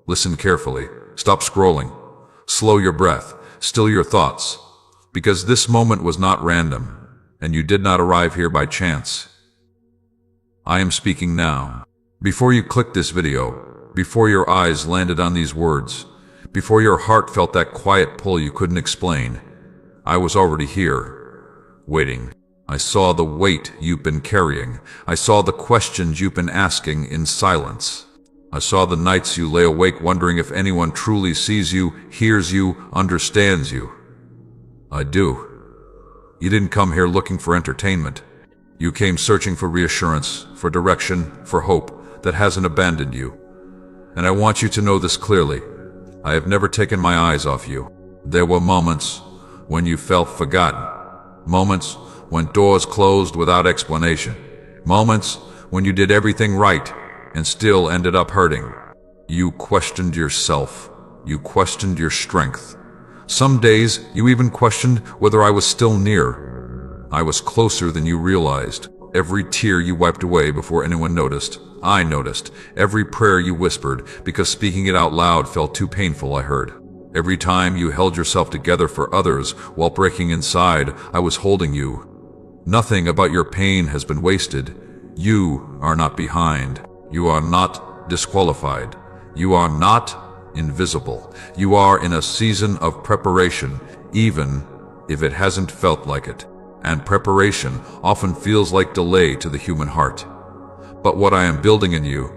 Listen carefully. Stop scrolling. Slow your breath. Still your thoughts. Because this moment was not random, and you did not arrive here by chance. I am speaking now. Before you clicked this video, before your eyes landed on these words, before your heart felt that quiet pull you couldn't explain, I was already here, waiting. I saw the weight you've been carrying. I saw the questions you've been asking in silence. I saw the nights you lay awake wondering if anyone truly sees you, hears you, understands you. I do. You didn't come here looking for entertainment. You came searching for reassurance, for direction, for hope that hasn't abandoned you. And I want you to know this clearly. I have never taken my eyes off you. There were moments when you felt forgotten. Moments when doors closed without explanation. Moments when you did everything right and still ended up hurting. You questioned yourself. You questioned your strength. Some days you even questioned whether I was still near. I was closer than you realized. Every tear you wiped away before anyone noticed, I noticed. Every prayer you whispered because speaking it out loud felt too painful, I heard. Every time you held yourself together for others while breaking inside, I was holding you. Nothing about your pain has been wasted. You are not behind. You are not disqualified. You are not invisible. You are in a season of preparation, even if it hasn't felt like it. And preparation often feels like delay to the human heart. But what I am building in you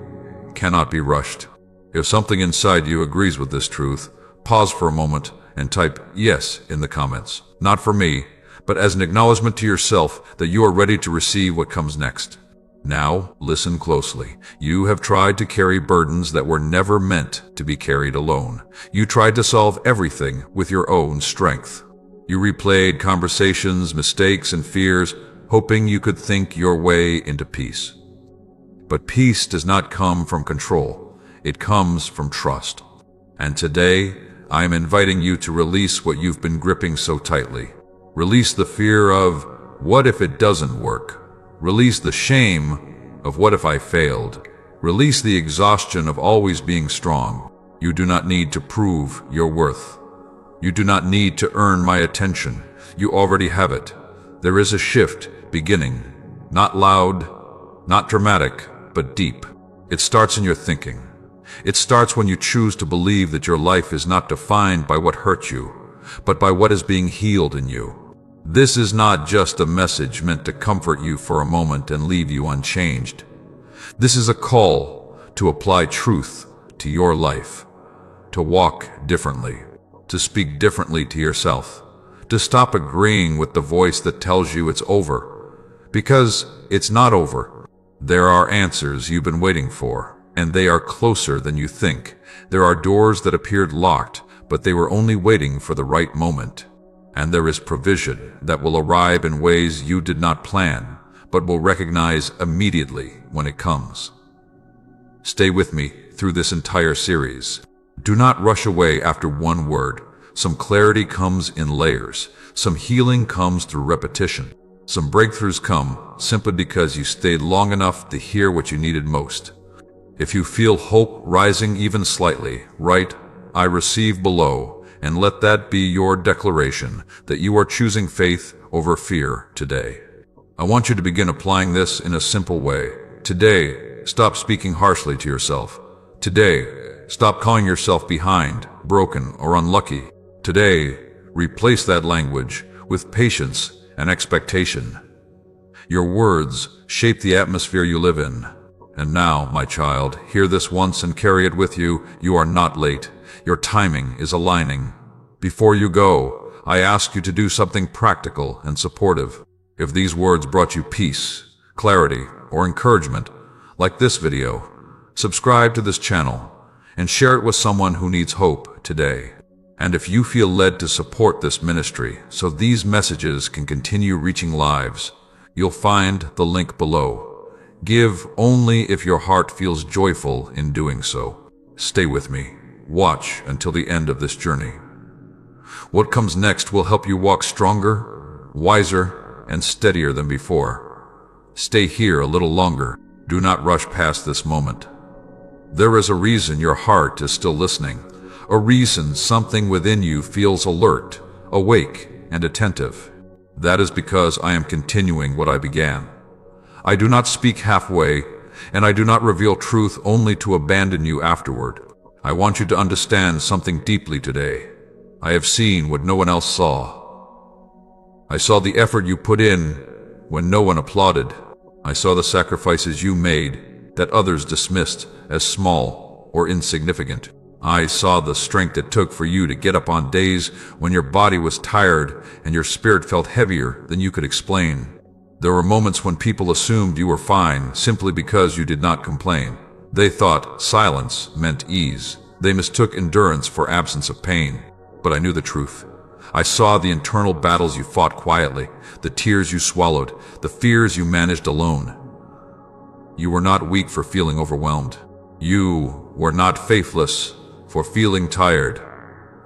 cannot be rushed. If something inside you agrees with this truth, pause for a moment and type yes in the comments. Not for me, but as an acknowledgement to yourself that you are ready to receive what comes next. Now, listen closely. You have tried to carry burdens that were never meant to be carried alone. You tried to solve everything with your own strength. You replayed conversations, mistakes, and fears, hoping you could think your way into peace. But peace does not come from control. It comes from trust. And today, I am inviting you to release what you've been gripping so tightly. Release the fear of, what if it doesn't work? Release the shame of, what if I failed? Release the exhaustion of always being strong. You do not need to prove your worth. You do not need to earn my attention. You already have it. There is a shift beginning, not loud, not dramatic, but deep. It starts in your thinking. It starts when you choose to believe that your life is not defined by what hurt you, but by what is being healed in you. This is not just a message meant to comfort you for a moment and leave you unchanged. This is a call to apply truth to your life, to walk differently, to speak differently to yourself, to stop agreeing with the voice that tells you it's over. Because it's not over. There are answers you've been waiting for, and they are closer than you think. There are doors that appeared locked, but they were only waiting for the right moment. And there is provision that will arrive in ways you did not plan, but will recognize immediately when it comes. Stay with me through this entire series. Do not rush away after one word. Some clarity comes in layers. Some healing comes through repetition. Some breakthroughs come simply because you stayed long enough to hear what you needed most. If you feel hope rising even slightly, write, I receive below, and let that be your declaration that you are choosing faith over fear today. I want you to begin applying this in a simple way. Today, stop speaking harshly to yourself. Today, stop calling yourself behind, broken, or unlucky. Today, replace that language with patience and expectation. Your words shape the atmosphere you live in. And now, my child, hear this once and carry it with you. You are not late. Your timing is aligning. Before you go, I ask you to do something practical and supportive. If these words brought you peace, clarity, or encouragement, like this video, subscribe to this channel and share it with someone who needs hope today. And if you feel led to support this ministry so these messages can continue reaching lives, you'll find the link below. Give only if your heart feels joyful in doing so. Stay with me. Watch until the end of this journey. What comes next will help you walk stronger, wiser, and steadier than before. Stay here a little longer. Do not rush past this moment. There is a reason your heart is still listening, a reason something within you feels alert, awake, and attentive. That is because I am continuing what I began. I do not speak halfway, and I do not reveal truth only to abandon you afterward. I want you to understand something deeply today. I have seen what no one else saw. I saw the effort you put in when no one applauded. I saw the sacrifices you made that others dismissed as small or insignificant. I saw the strength it took for you to get up on days when your body was tired and your spirit felt heavier than you could explain. There were moments when people assumed you were fine simply because you did not complain. They thought silence meant ease. They mistook endurance for absence of pain. But I knew the truth. I saw the internal battles you fought quietly, the tears you swallowed, the fears you managed alone. You were not weak for feeling overwhelmed. You were not faithless for feeling tired.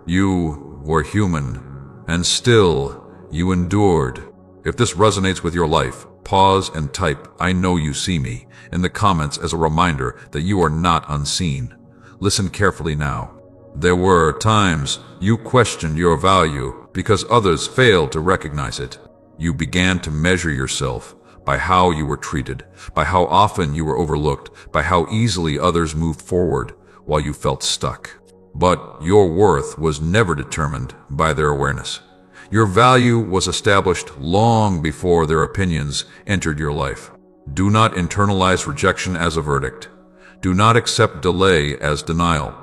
You were human, and still you endured. If this resonates with your life, pause and type "I know you see me" in the comments as a reminder that you are not unseen. Listen carefully now. There were times you questioned your value because others failed to recognize it. You began to measure yourself by how you were treated, by how often you were overlooked, by how easily others moved forward while you felt stuck. But your worth was never determined by their awareness. Your value was established long before their opinions entered your life. Do not internalize rejection as a verdict. Do not accept delay as denial.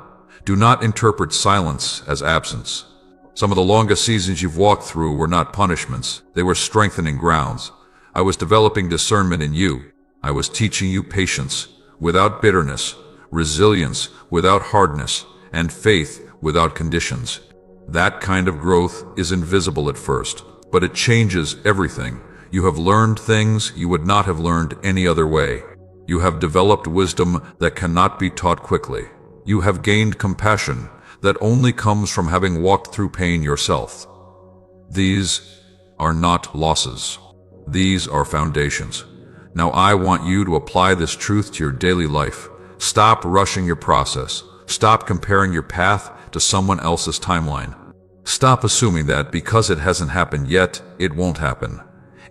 Do not interpret silence as absence. Some of the longest seasons you've walked through were not punishments. They were strengthening grounds. I was developing discernment in you. I was teaching you patience without bitterness, resilience without hardness, and faith without conditions. That kind of growth is invisible at first, but it changes everything. You have learned things you would not have learned any other way. You have developed wisdom that cannot be taught quickly. You have gained compassion that only comes from having walked through pain yourself. These are not losses. These are foundations. Now I want you to apply this truth to your daily life. Stop rushing your process. Stop comparing your path to someone else's timeline. Stop assuming that because it hasn't happened yet, it won't happen.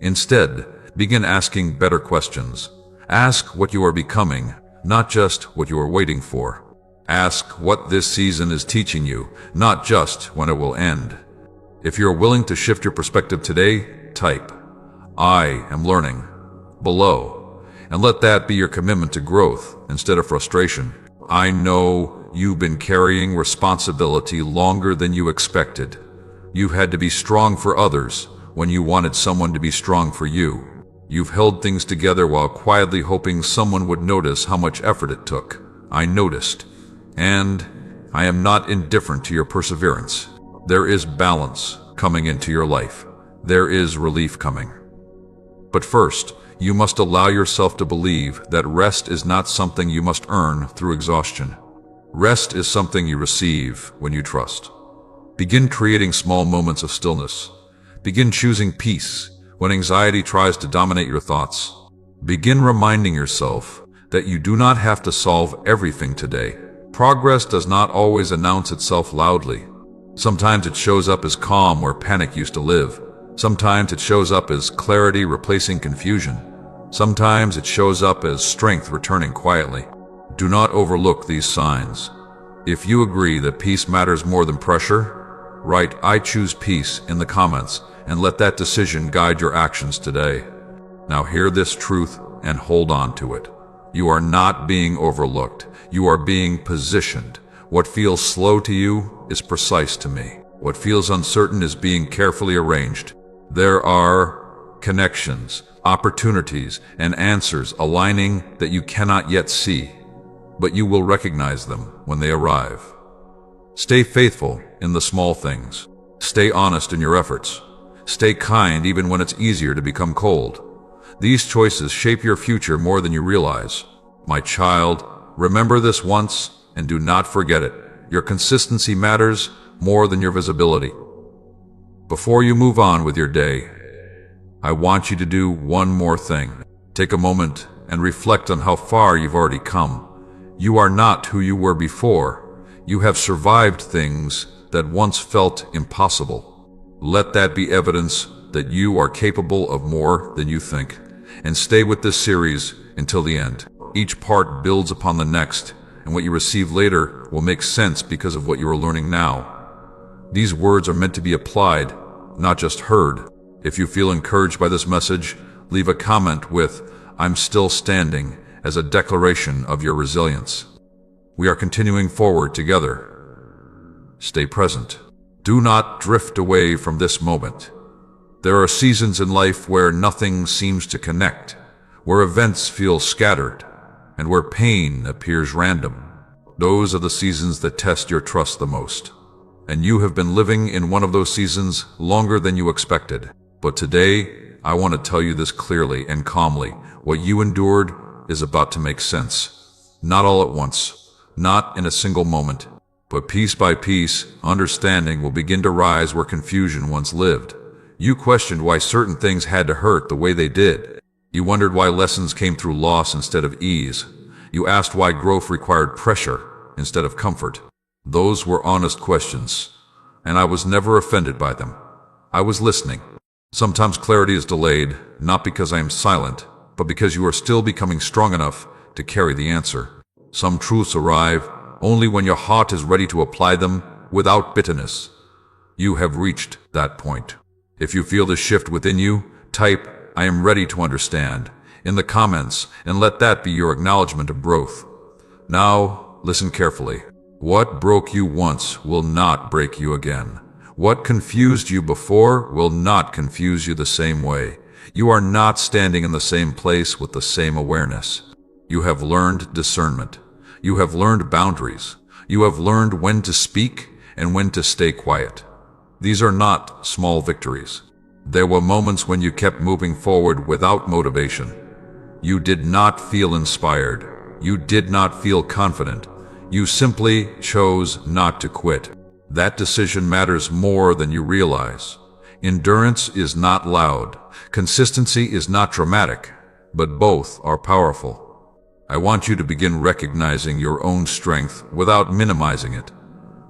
Instead, begin asking better questions. Ask what you are becoming, not just what you are waiting for. Ask what this season is teaching you, not just when it will end. If you're willing to shift your perspective today, type "I am learning" below, and let that be your commitment to growth instead of frustration. I know you've been carrying responsibility longer than you expected. You've had to be strong for others when you wanted someone to be strong for you. You've held things together while quietly hoping someone would notice how much effort it took. I noticed. And I am not indifferent to your perseverance. There is balance coming into your life. There is relief coming. But first, you must allow yourself to believe that rest is not something you must earn through exhaustion. Rest is something you receive when you trust. Begin creating small moments of stillness. Begin choosing peace when anxiety tries to dominate your thoughts. Begin reminding yourself that you do not have to solve everything today. Progress does not always announce itself loudly. Sometimes it shows up as calm where panic used to live. Sometimes it shows up as clarity replacing confusion. Sometimes it shows up as strength returning quietly. Do not overlook these signs. If you agree that peace matters more than pressure, write "I choose peace" in the comments and let that decision guide your actions today. Now hear this truth and hold on to it. You are not being overlooked. You are being positioned. What feels slow to you is precise to me. What feels uncertain is being carefully arranged. There are connections, opportunities, and answers aligning that you cannot yet see, but you will recognize them when they arrive. Stay faithful in the small things. Stay honest in your efforts. Stay kind even when it's easier to become cold. These choices shape your future more than you realize. My child, remember this once and do not forget it. Your consistency matters more than your visibility. Before you move on with your day, I want you to do one more thing. Take a moment and reflect on how far you've already come. You are not who you were before. You have survived things that once felt impossible. Let that be evidence that you are capable of more than you think. And stay with this series until the end. Each part builds upon the next, and what you receive later will make sense because of what you are learning now. These words are meant to be applied, not just heard. If you feel encouraged by this message, leave a comment with "I'm still standing" as a declaration of your resilience. We are continuing forward together. Stay present. Do not drift away from this moment. There are seasons in life where nothing seems to connect, where events feel scattered, and where pain appears random. Those are the seasons that test your trust the most. And you have been living in one of those seasons longer than you expected. But today, I want to tell you this clearly and calmly. What you endured is about to make sense. Not all at once, not in a single moment, but piece by piece, understanding will begin to rise where confusion once lived. You questioned why certain things had to hurt the way they did. You wondered why lessons came through loss instead of ease. You asked why growth required pressure instead of comfort. Those were honest questions, and I was never offended by them. I was listening. Sometimes clarity is delayed, not because I am silent, but because you are still becoming strong enough to carry the answer. Some truths arrive only when your heart is ready to apply them without bitterness. You have reached that point. If you feel the shift within you, type "I am ready to understand" in the comments and let that be your acknowledgement of growth. Now, listen carefully. What broke you once will not break you again. What confused you before will not confuse you the same way. You are not standing in the same place with the same awareness. You have learned discernment. You have learned boundaries. You have learned when to speak and when to stay quiet. These are not small victories. There were moments when you kept moving forward without motivation. You did not feel inspired. You did not feel confident. You simply chose not to quit. That decision matters more than you realize. Endurance is not loud. Consistency is not dramatic, but both are powerful. I want you to begin recognizing your own strength without minimizing it.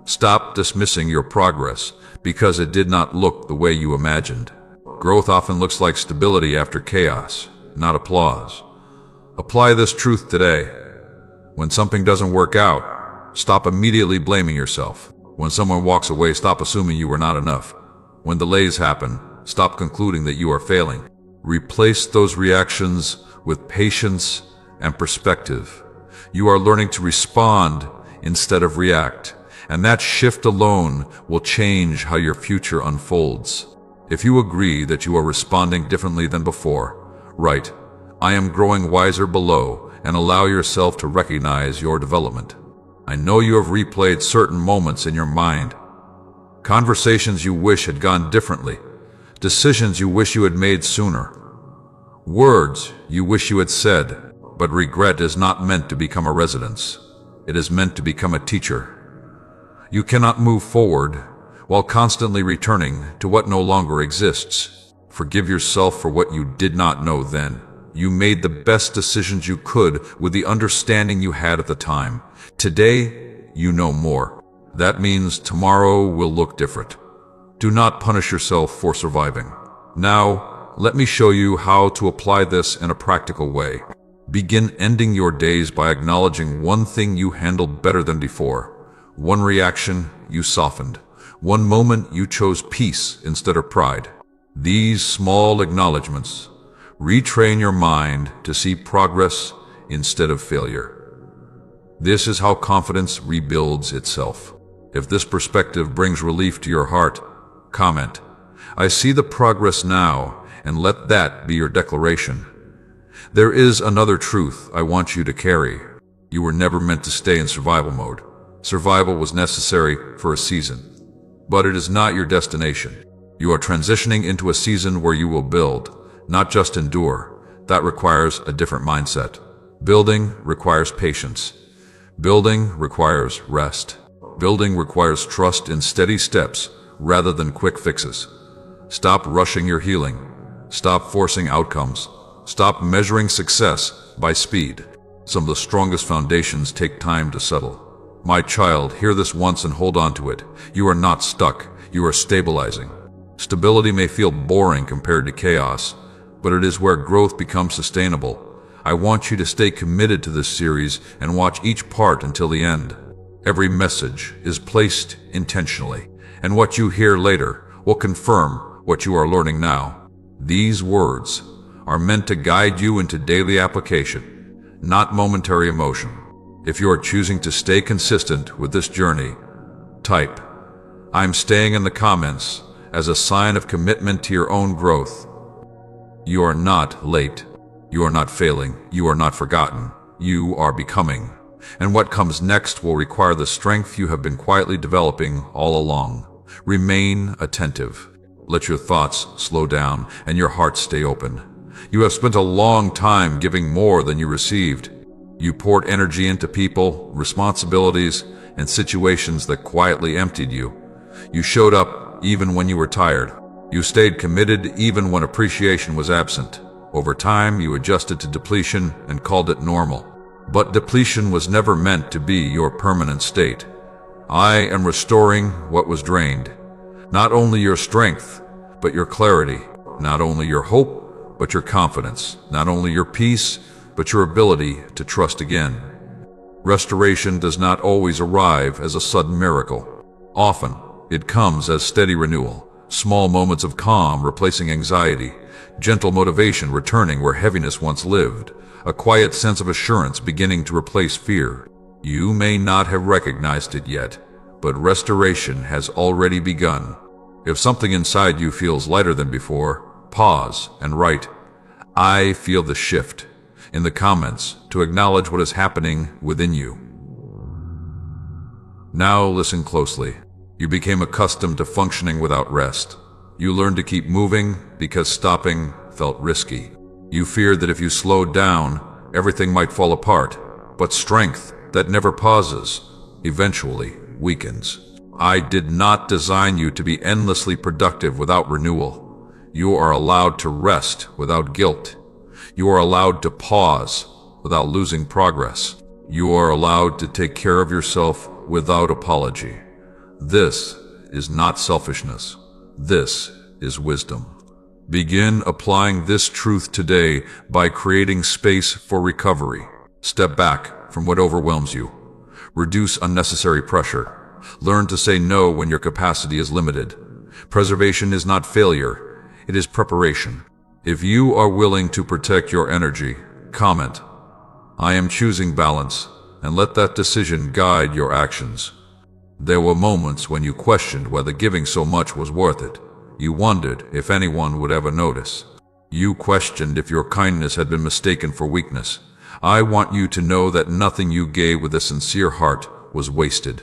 Stop dismissing your progress because it did not look the way you imagined. Growth often looks like stability after chaos, not applause. Apply this truth today. When something doesn't work out, stop immediately blaming yourself. When someone walks away, stop assuming you were not enough. When delays happen, stop concluding that you are failing. Replace those reactions with patience and perspective. You are learning to respond instead of react, and that shift alone will change how your future unfolds. If you agree that you are responding differently than before, write, "I am growing wiser" below, and allow yourself to recognize your development. I know you have replayed certain moments in your mind. Conversations you wish had gone differently. Decisions you wish you had made sooner. Words you wish you had said. But regret is not meant to become a residence. It is meant to become a teacher. You cannot move forward while constantly returning to what no longer exists. Forgive yourself for what you did not know then. You made the best decisions you could with the understanding you had at the time. Today, you know more. That means tomorrow will look different. Do not punish yourself for surviving. Now, let me show you how to apply this in a practical way. Begin ending your days by acknowledging one thing you handled better than before. One reaction you softened. One moment you chose peace instead of pride. These small acknowledgments retrain your mind to see progress instead of failure. This is how confidence rebuilds itself. If this perspective brings relief to your heart, comment, "I see the progress now," and let that be your declaration. There is another truth I want you to carry. You were never meant to stay in survival mode. Survival was necessary for a season, but it is not your destination. You are transitioning into a season where you will build, not just endure. That requires a different mindset. Building requires patience. Building requires rest. Building requires trust in steady steps rather than quick fixes. Stop rushing your healing. Stop forcing outcomes. Stop measuring success by speed. Some of the strongest foundations take time to settle. My child, hear this once and hold on to it. You are not stuck. You are stabilizing. Stability may feel boring compared to chaos, but it is where growth becomes sustainable. I want you to stay committed to this series and watch each part until the end. Every message is placed intentionally, and what you hear later will confirm what you are learning now. These words are meant to guide you into daily application, not momentary emotion. If you are choosing to stay consistent with this journey, type "I'm staying" in the comments as a sign of commitment to your own growth. You are not late. You are not failing. You are not forgotten. You are becoming. And what comes next will require the strength you have been quietly developing all along. Remain attentive. Let your thoughts slow down and your heart stay open. You have spent a long time giving more than you received. You poured energy into people, responsibilities, and situations that quietly emptied you. You showed up even when you were tired. You stayed committed even when appreciation was absent. Over time, you adjusted to depletion and called it normal. But depletion was never meant to be your permanent state. I am restoring what was drained. Not only your strength, but your clarity. Not only your hope, but your confidence. Not only your peace, but your ability to trust again. Restoration does not always arrive as a sudden miracle. Often, it comes as steady renewal. Small moments of calm replacing anxiety. Gentle motivation returning where heaviness once lived. A quiet sense of assurance beginning to replace fear. You may not have recognized it yet, but restoration has already begun. If something inside you feels lighter than before, pause and write, "I feel the shift," in the comments to acknowledge what is happening within you. Now listen closely. You became accustomed to functioning without rest. You learned to keep moving because stopping felt risky. You feared that if you slowed down, everything might fall apart. But strength that never pauses eventually weakens. I did not design you to be endlessly productive without renewal. You are allowed to rest without guilt. You are allowed to pause without losing progress. You are allowed to take care of yourself without apology. This is not selfishness. This is wisdom. Begin applying this truth today by creating space for recovery. Step back from what overwhelms you. Reduce unnecessary pressure. Learn to say no when your capacity is limited. Preservation is not failure, it is preparation. If you are willing to protect your energy, comment, "I am choosing balance," and let that decision guide your actions. There were moments when you questioned whether giving so much was worth it. You wondered if anyone would ever notice. You questioned if your kindness had been mistaken for weakness. I want you to know that nothing you gave with a sincere heart was wasted.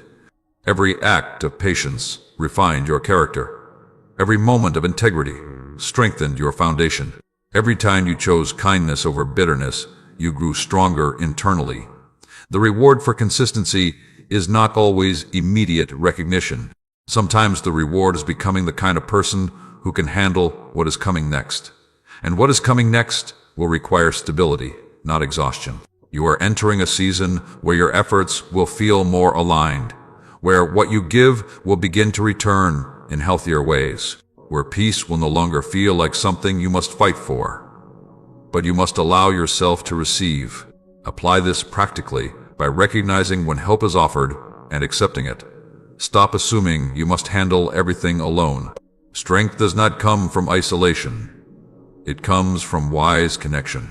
Every act of patience refined your character. Every moment of integrity strengthened your foundation. Every time you chose kindness over bitterness, you grew stronger internally. The reward for consistency is not always immediate recognition. Sometimes the reward is becoming the kind of person who can handle what is coming next. And what is coming next will require stability, not exhaustion. You are entering a season where your efforts will feel more aligned, where what you give will begin to return in healthier ways, where peace will no longer feel like something you must fight for, but you must allow yourself to receive. Apply this practically by recognizing when help is offered and accepting it. Stop assuming you must handle everything alone. Strength does not come from isolation. It comes from wise connection.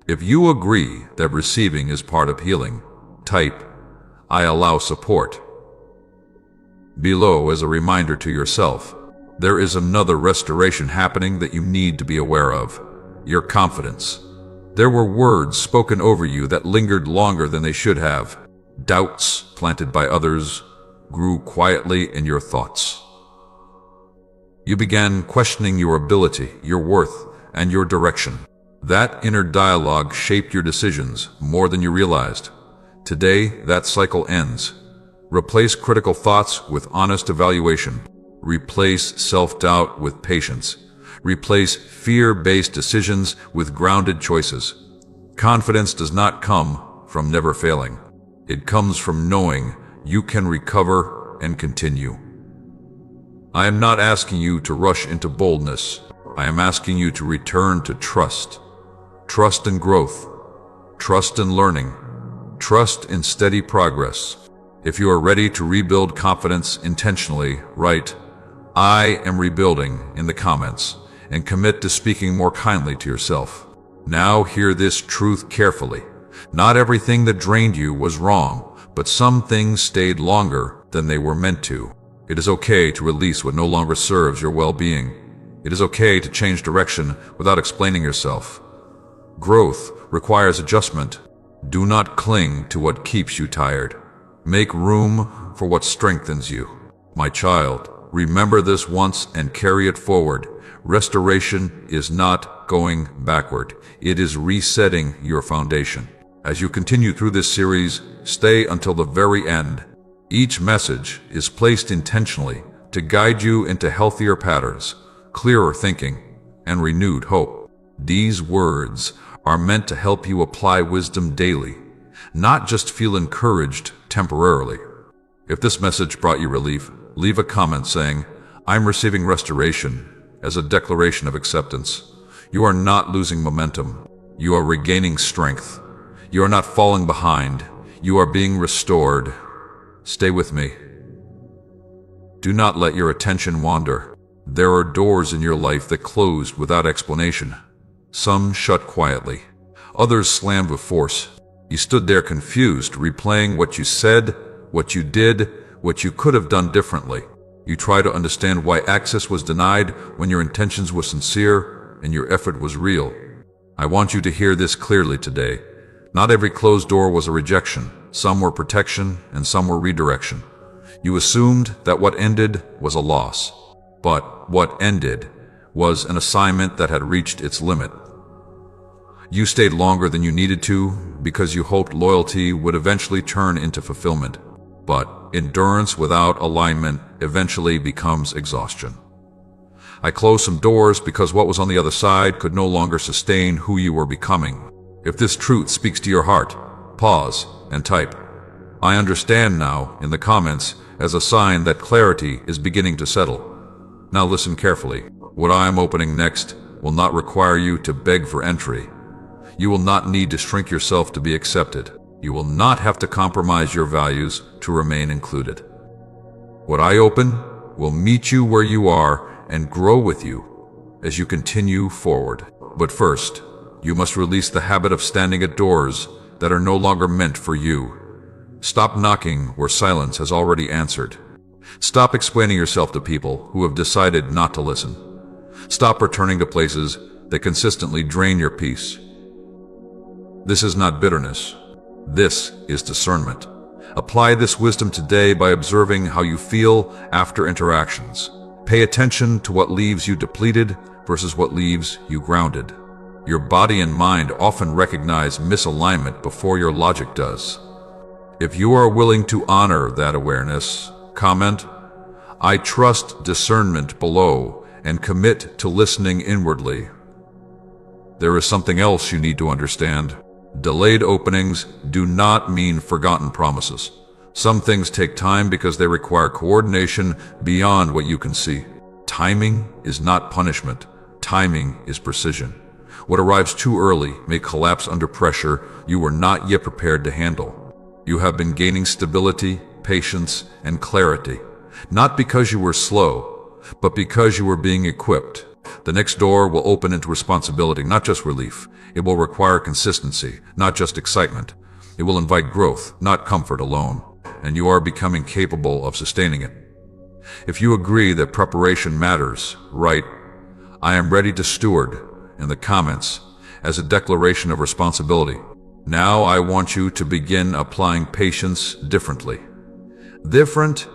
If you agree that receiving is part of healing, type, "I allow support" below as a reminder to yourself. There is another restoration happening that you need to be aware of. Your confidence. There were words spoken over you that lingered longer than they should have. Doubts planted by others grew quietly in your thoughts. You began questioning your ability, your worth, and your direction. That inner dialogue shaped your decisions more than you realized. Today, that cycle ends. Replace critical thoughts with honest evaluation. Replace self-doubt with patience. Replace fear-based decisions with grounded choices. Confidence does not come from never failing. It comes from knowing you can recover and continue. I am not asking you to rush into boldness. I am asking you to return to trust. Trust in growth. Trust in learning. Trust in steady progress. If you are ready to rebuild confidence intentionally, write, "I am rebuilding" in the comments, and commit to speaking more kindly to yourself. Now hear this truth carefully. Not everything that drained you was wrong, but some things stayed longer than they were meant to. It is okay to release what no longer serves your well-being. It is okay to change direction without explaining yourself. Growth requires adjustment. Do not cling to what keeps you tired. Make room for what strengthens you. My child, remember this once and carry it forward. Restoration is not going backward. It is resetting your foundation. As you continue through this series, stay until the very end. Each message is placed intentionally to guide you into healthier patterns, clearer thinking, and renewed hope. These words are meant to help you apply wisdom daily, not just feel encouraged temporarily. If this message brought you relief, leave a comment saying, "I'm receiving restoration," as a declaration of acceptance. You are not losing momentum. You are regaining strength. You are not falling behind. You are being restored. Stay with me. Do not let your attention wander. There are doors in your life that closed without explanation. Some shut quietly. Others slammed with force. You stood there confused, replaying what you said, what you did, what you could have done differently. You tried to understand why access was denied when your intentions were sincere and your effort was real. I want you to hear this clearly today. Not every closed door was a rejection. Some were protection and some were redirection. You assumed that what ended was a loss. But what ended was an assignment that had reached its limit. You stayed longer than you needed to because you hoped loyalty would eventually turn into fulfillment. But endurance without alignment eventually becomes exhaustion. I closed some doors because what was on the other side could no longer sustain who you were becoming. If this truth speaks to your heart, pause and type, "I understand now" in the comments as a sign that clarity is beginning to settle. Now listen carefully. What I am opening next will not require you to beg for entry. You will not need to shrink yourself to be accepted. You will not have to compromise your values to remain included. What I open will meet you where you are and grow with you as you continue forward. But first, you must release the habit of standing at doors that are no longer meant for you. Stop knocking where silence has already answered. Stop explaining yourself to people who have decided not to listen. Stop returning to places that consistently drain your peace. This is not bitterness. This is discernment. Apply this wisdom today by observing how you feel after interactions. Pay attention to what leaves you depleted versus what leaves you grounded. Your body and mind often recognize misalignment before your logic does. If you are willing to honor that awareness, comment, "I trust discernment" below and commit to listening inwardly. There is something else you need to understand. Delayed openings do not mean forgotten promises. Some things take time because they require coordination beyond what you can see. Timing is not punishment. Timing is precision. What arrives too early may collapse under pressure you were not yet prepared to handle. You have been gaining stability, patience, and clarity, not because you were slow, but because you were being equipped. The next door will open into responsibility, not just relief. It will require consistency, not just excitement. It will invite growth, not comfort alone. And you are becoming capable of sustaining it. If you agree that preparation matters, write, "I am ready to steward" in the comments as a declaration of responsibility. Now I want you to begin applying patience differently. Different?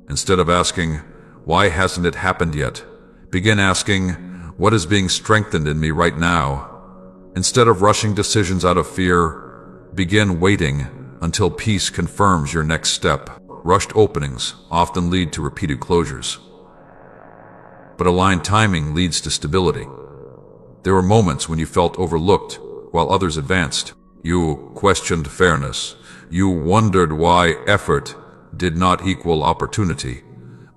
Instead of asking, "Why hasn't it happened yet?" begin asking, "What is being strengthened in me right now?" Instead of rushing decisions out of fear, begin waiting until peace confirms your next step. Rushed openings often lead to repeated closures, but aligned timing leads to stability. There were moments when you felt overlooked while others advanced. You questioned fairness. You wondered why effort did not equal opportunity.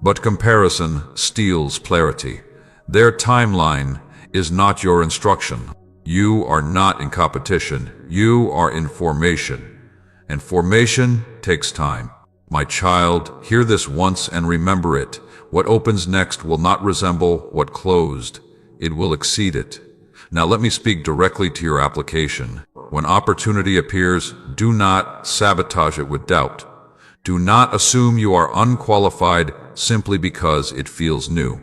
But comparison steals clarity. Their timeline is not your instruction. You are not in competition. You are in formation. And formation takes time. My child, hear this once and remember it. What opens next will not resemble what closed. It will exceed it. Now let me speak directly to your application. When opportunity appears, do not sabotage it with doubt. Do not assume you are unqualified simply because it feels new.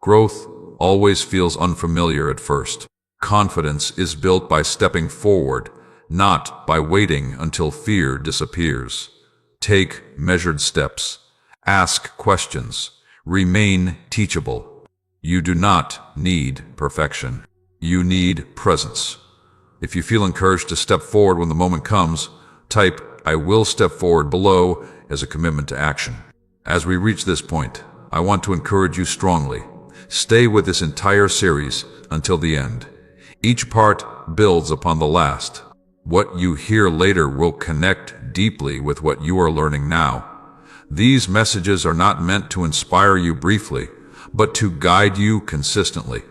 Growth always feels unfamiliar at first. Confidence is built by stepping forward, not by waiting until fear disappears. Take measured steps. Ask questions. Remain teachable. You do not need perfection. You need presence. If you feel encouraged to step forward when the moment comes, type "I will step forward" below as a commitment to action. As we reach this point, I want to encourage you strongly. Stay with this entire series until the end. Each part builds upon the last. What you hear later will connect deeply with what you are learning now. These messages are not meant to inspire you briefly, but to guide you consistently.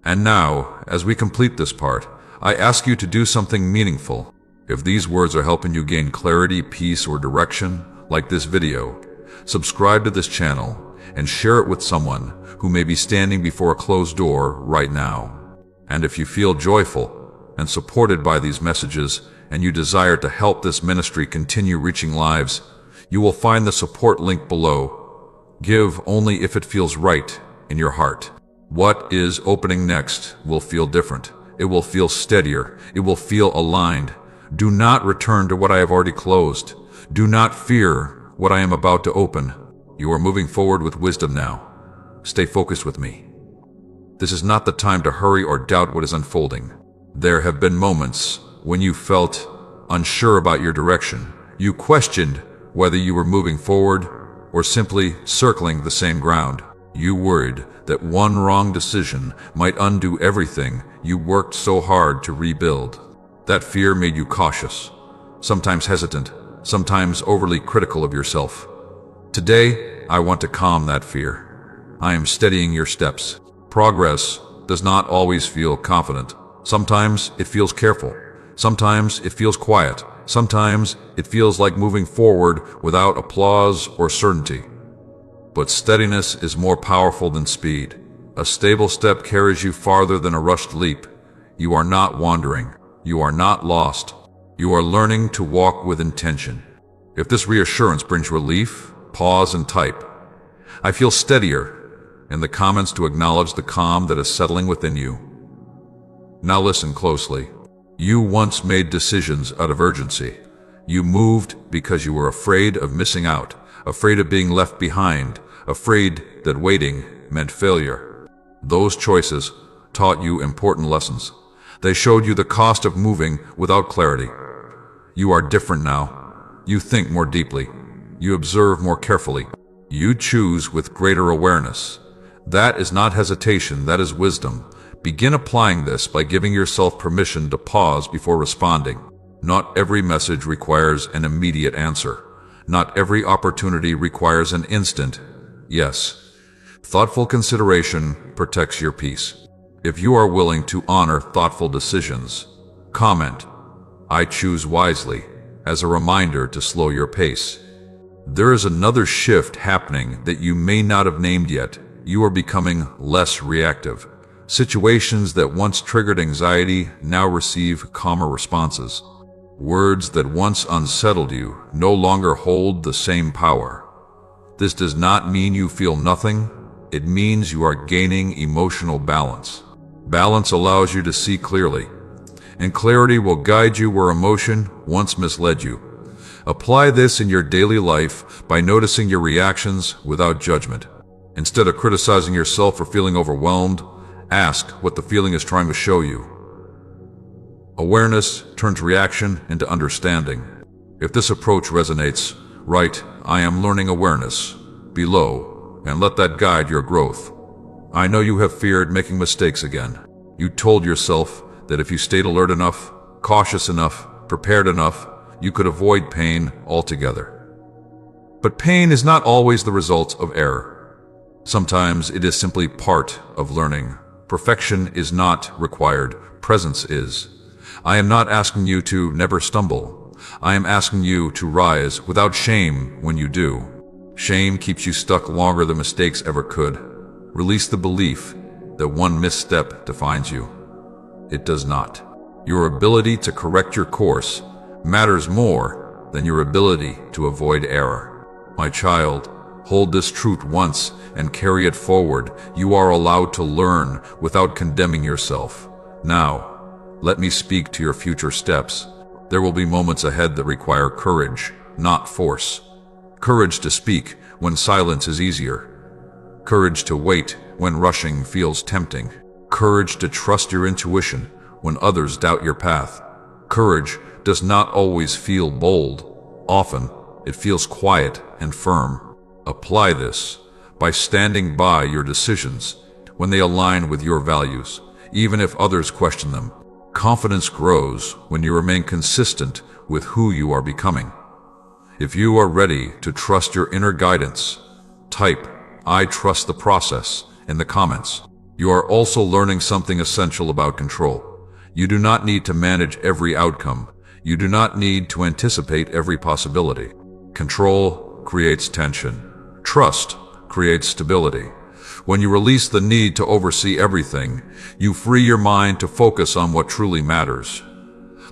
And now, as we complete this part, I ask you to do something meaningful. If these words are helping you gain clarity, peace, or direction, like this video, subscribe to this channel and share it with someone who may be standing before a closed door right now. And if you feel joyful and supported by these messages and you desire to help this ministry continue reaching lives, you will find the support link below. Give only if it feels right in your heart. What is opening next will feel different. It will feel steadier. It will feel aligned. Do not return to what I have already closed. Do not fear what I am about to open. You are moving forward with wisdom now. Stay focused with me. This is not the time to hurry or doubt what is unfolding. There have been moments when you felt unsure about your direction. You questioned whether you were moving forward or simply circling the same ground. You worried that one wrong decision might undo everything you worked so hard to rebuild. That fear made you cautious, sometimes hesitant, sometimes overly critical of yourself. Today, I want to calm that fear. I am steadying your steps. Progress does not always feel confident. Sometimes it feels careful. Sometimes it feels quiet. Sometimes it feels like moving forward without applause or certainty. But steadiness is more powerful than speed. A stable step carries you farther than a rushed leap. You are not wandering. You are not lost. You are learning to walk with intention. If this reassurance brings relief, pause and type "I feel steadier" in the comments to acknowledge the calm that is settling within you. Now listen closely. You once made decisions out of urgency. You moved because you were afraid of missing out, afraid of being left behind, afraid that waiting meant failure. Those choices taught you important lessons. They showed you the cost of moving without clarity. You are different now. You think more deeply. You observe more carefully. You choose with greater awareness. That is not hesitation, that is wisdom. Begin applying this by giving yourself permission to pause before responding. Not every message requires an immediate answer. Not every opportunity requires an instant yes. Thoughtful consideration protects your peace. If you are willing to honor thoughtful decisions, comment "I choose wisely" as a reminder to slow your pace. There is another shift happening that you may not have named yet. You are becoming less reactive. Situations that once triggered anxiety now receive calmer responses. Words that once unsettled you no longer hold the same power. This does not mean you feel nothing. It means you are gaining emotional balance. Balance allows you to see clearly, and clarity will guide you where emotion once misled you. Apply this in your daily life by noticing your reactions without judgment. Instead of criticizing yourself for feeling overwhelmed, ask what the feeling is trying to show you. Awareness turns reaction into understanding. If this approach resonates, write "I am learning awareness" below and let that guide your growth. I know you have feared making mistakes again. You told yourself that if you stayed alert enough, cautious enough, prepared enough, you could avoid pain altogether. But pain is not always the result of error. Sometimes it is simply part of learning. Perfection is not required. Presence is. I am not asking you to never stumble. I am asking you to rise without shame when you do. Shame keeps you stuck longer than mistakes ever could. Release the belief that one misstep defines you. It does not. Your ability to correct your course matters more than your ability to avoid error. My child, hold this truth once and carry it forward. You are allowed to learn without condemning yourself. Now, let me speak to your future steps. There will be moments ahead that require courage, not force. Courage to speak when silence is easier. Courage to wait when rushing feels tempting. Courage to trust your intuition when others doubt your path. Courage does not always feel bold. Often, it feels quiet and firm. Apply this by standing by your decisions when they align with your values, even if others question them. Confidence grows when you remain consistent with who you are becoming. If you are ready to trust your inner guidance, type "I trust the process" in the comments. You are also learning something essential about control. You do not need to manage every outcome. You do not need to anticipate every possibility. Control creates tension. Trust creates stability. When you release the need to oversee everything, you free your mind to focus on what truly matters.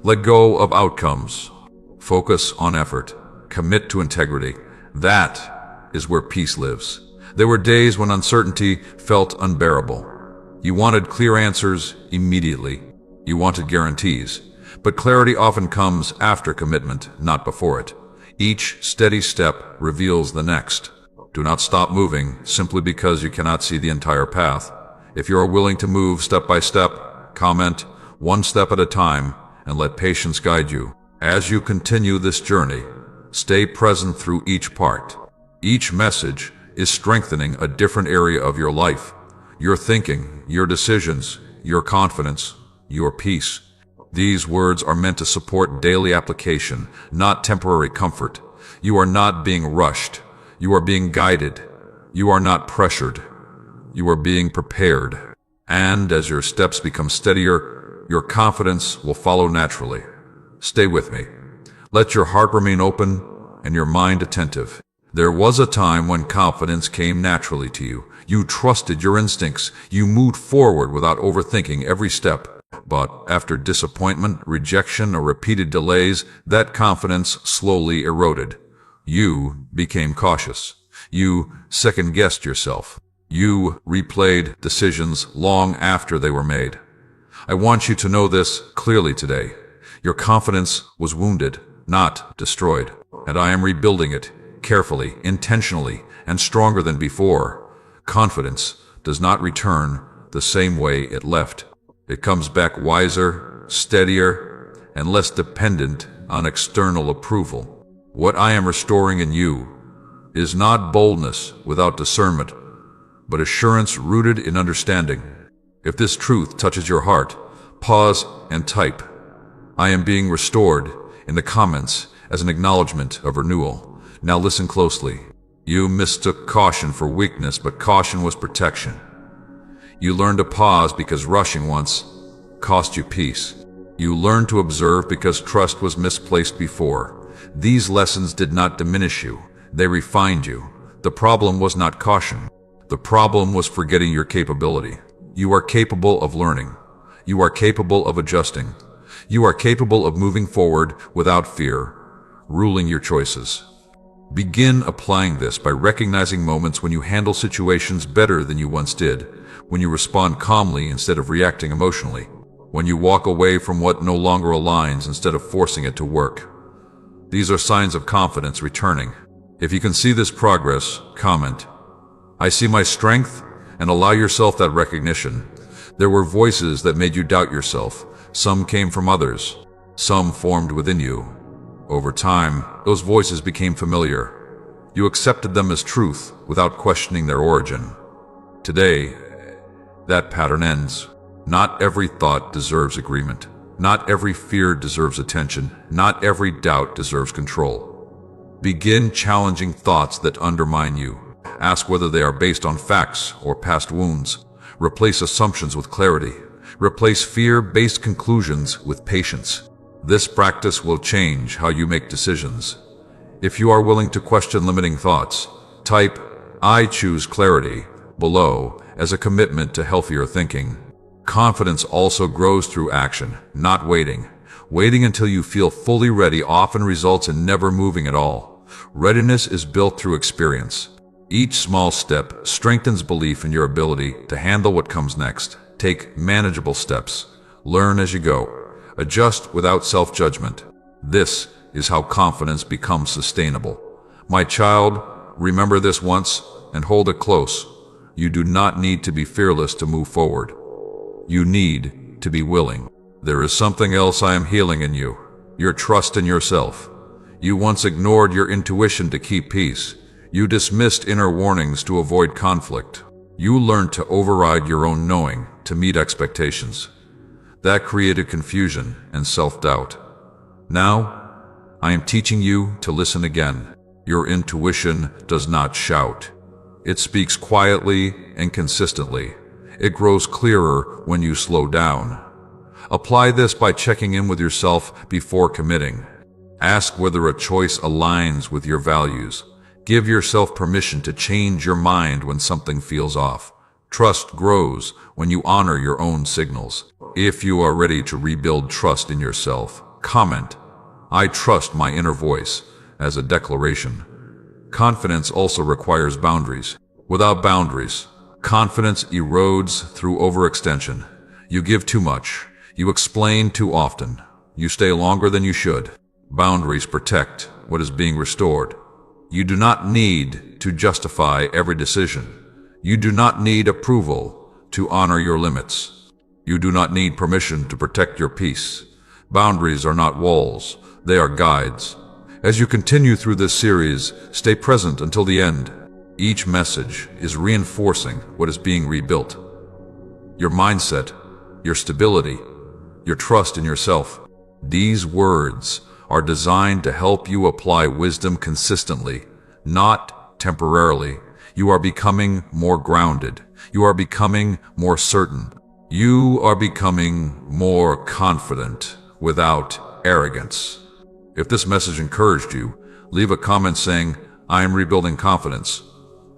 Let go of outcomes. Focus on effort. Commit to integrity. That is where peace lives. There were days when uncertainty felt unbearable. You wanted clear answers immediately. You wanted guarantees. But clarity often comes after commitment, not before it. Each steady step reveals the next. Do not stop moving simply because you cannot see the entire path. If you are willing to move step by step, comment one step at a time, and let patience guide you. As you continue this journey, stay present through each part. Each message is strengthening a different area of your life. Your thinking, your decisions, your confidence, your peace. These words are meant to support daily application, not temporary comfort. You are not being rushed. You are being guided. You are not pressured. You are being prepared. And as your steps become steadier, your confidence will follow naturally. Stay with me. Let your heart remain open and your mind attentive. There was a time when confidence came naturally to you. You trusted your instincts. You moved forward without overthinking every step. But after disappointment, rejection, or repeated delays, that confidence slowly eroded. You became cautious. You second-guessed yourself. You replayed decisions long after they were made. I want you to know this clearly today. Your confidence was wounded, not destroyed. And I am rebuilding it, carefully, intentionally, and stronger than before. Confidence does not return the same way it left. It comes back wiser, steadier, and less dependent on external approval. What I am restoring in you is not boldness without discernment, but assurance rooted in understanding. If this truth touches your heart, pause and type "I am being restored" in the comments as an acknowledgement of renewal. Now listen closely. You mistook caution for weakness, but caution was protection. You learned to pause because rushing once cost you peace. You learned to observe because trust was misplaced before. These lessons did not diminish you. They refined you. The problem was not caution. The problem was forgetting your capability. You are capable of learning. You are capable of adjusting. You are capable of moving forward without fear, ruling your choices. Begin applying this by recognizing moments when you handle situations better than you once did, when you respond calmly instead of reacting emotionally, when you walk away from what no longer aligns instead of forcing it to work. These are signs of confidence returning. If you can see this progress, comment "I see my strength," and allow yourself that recognition. There were voices that made you doubt yourself. Some came from others. Some formed within you. Over time, those voices became familiar. You accepted them as truth without questioning their origin. Today, that pattern ends. Not every thought deserves agreement. Not every fear deserves attention. Not every doubt deserves control. Begin challenging thoughts that undermine you. Ask whether they are based on facts or past wounds. Replace assumptions with clarity. Replace fear-based conclusions with patience. This practice will change how you make decisions. If you are willing to question limiting thoughts, type "I choose clarity" below as a commitment to healthier thinking. Confidence also grows through action, not waiting. Waiting until you feel fully ready often results in never moving at all. Readiness is built through experience. Each small step strengthens belief in your ability to handle what comes next. Take manageable steps. Learn as you go. Adjust without self-judgment. This is how confidence becomes sustainable. My child, remember this once and hold it close. You do not need to be fearless to move forward. You need to be willing. There is something else I am healing in you. Your trust in yourself. You once ignored your intuition to keep peace. You dismissed inner warnings to avoid conflict. You learned to override your own knowing to meet expectations. That created confusion and self-doubt. Now, I am teaching you to listen again. Your intuition does not shout. It speaks quietly and consistently. It grows clearer when you slow down. Apply this by checking in with yourself before committing. Ask whether a choice aligns with your values. Give yourself permission to change your mind when something feels off. Trust grows when you honor your own signals. If you are ready to rebuild trust in yourself, comment, "I trust my inner voice," as a declaration. Confidence also requires boundaries. Without boundaries, confidence erodes through overextension. You give too much. You explain too often. You stay longer than you should. Boundaries protect what is being restored. You do not need to justify every decision. You do not need approval to honor your limits. You do not need permission to protect your peace. Boundaries are not walls, they are guides. As you continue through this series, stay present until the end. Each message is reinforcing what is being rebuilt. Your mindset, your stability, your trust in yourself. These words are designed to help you apply wisdom consistently, not temporarily. You are becoming more grounded. You are becoming more certain. You are becoming more confident without arrogance. If this message encouraged you, leave a comment saying, "I am rebuilding confidence,"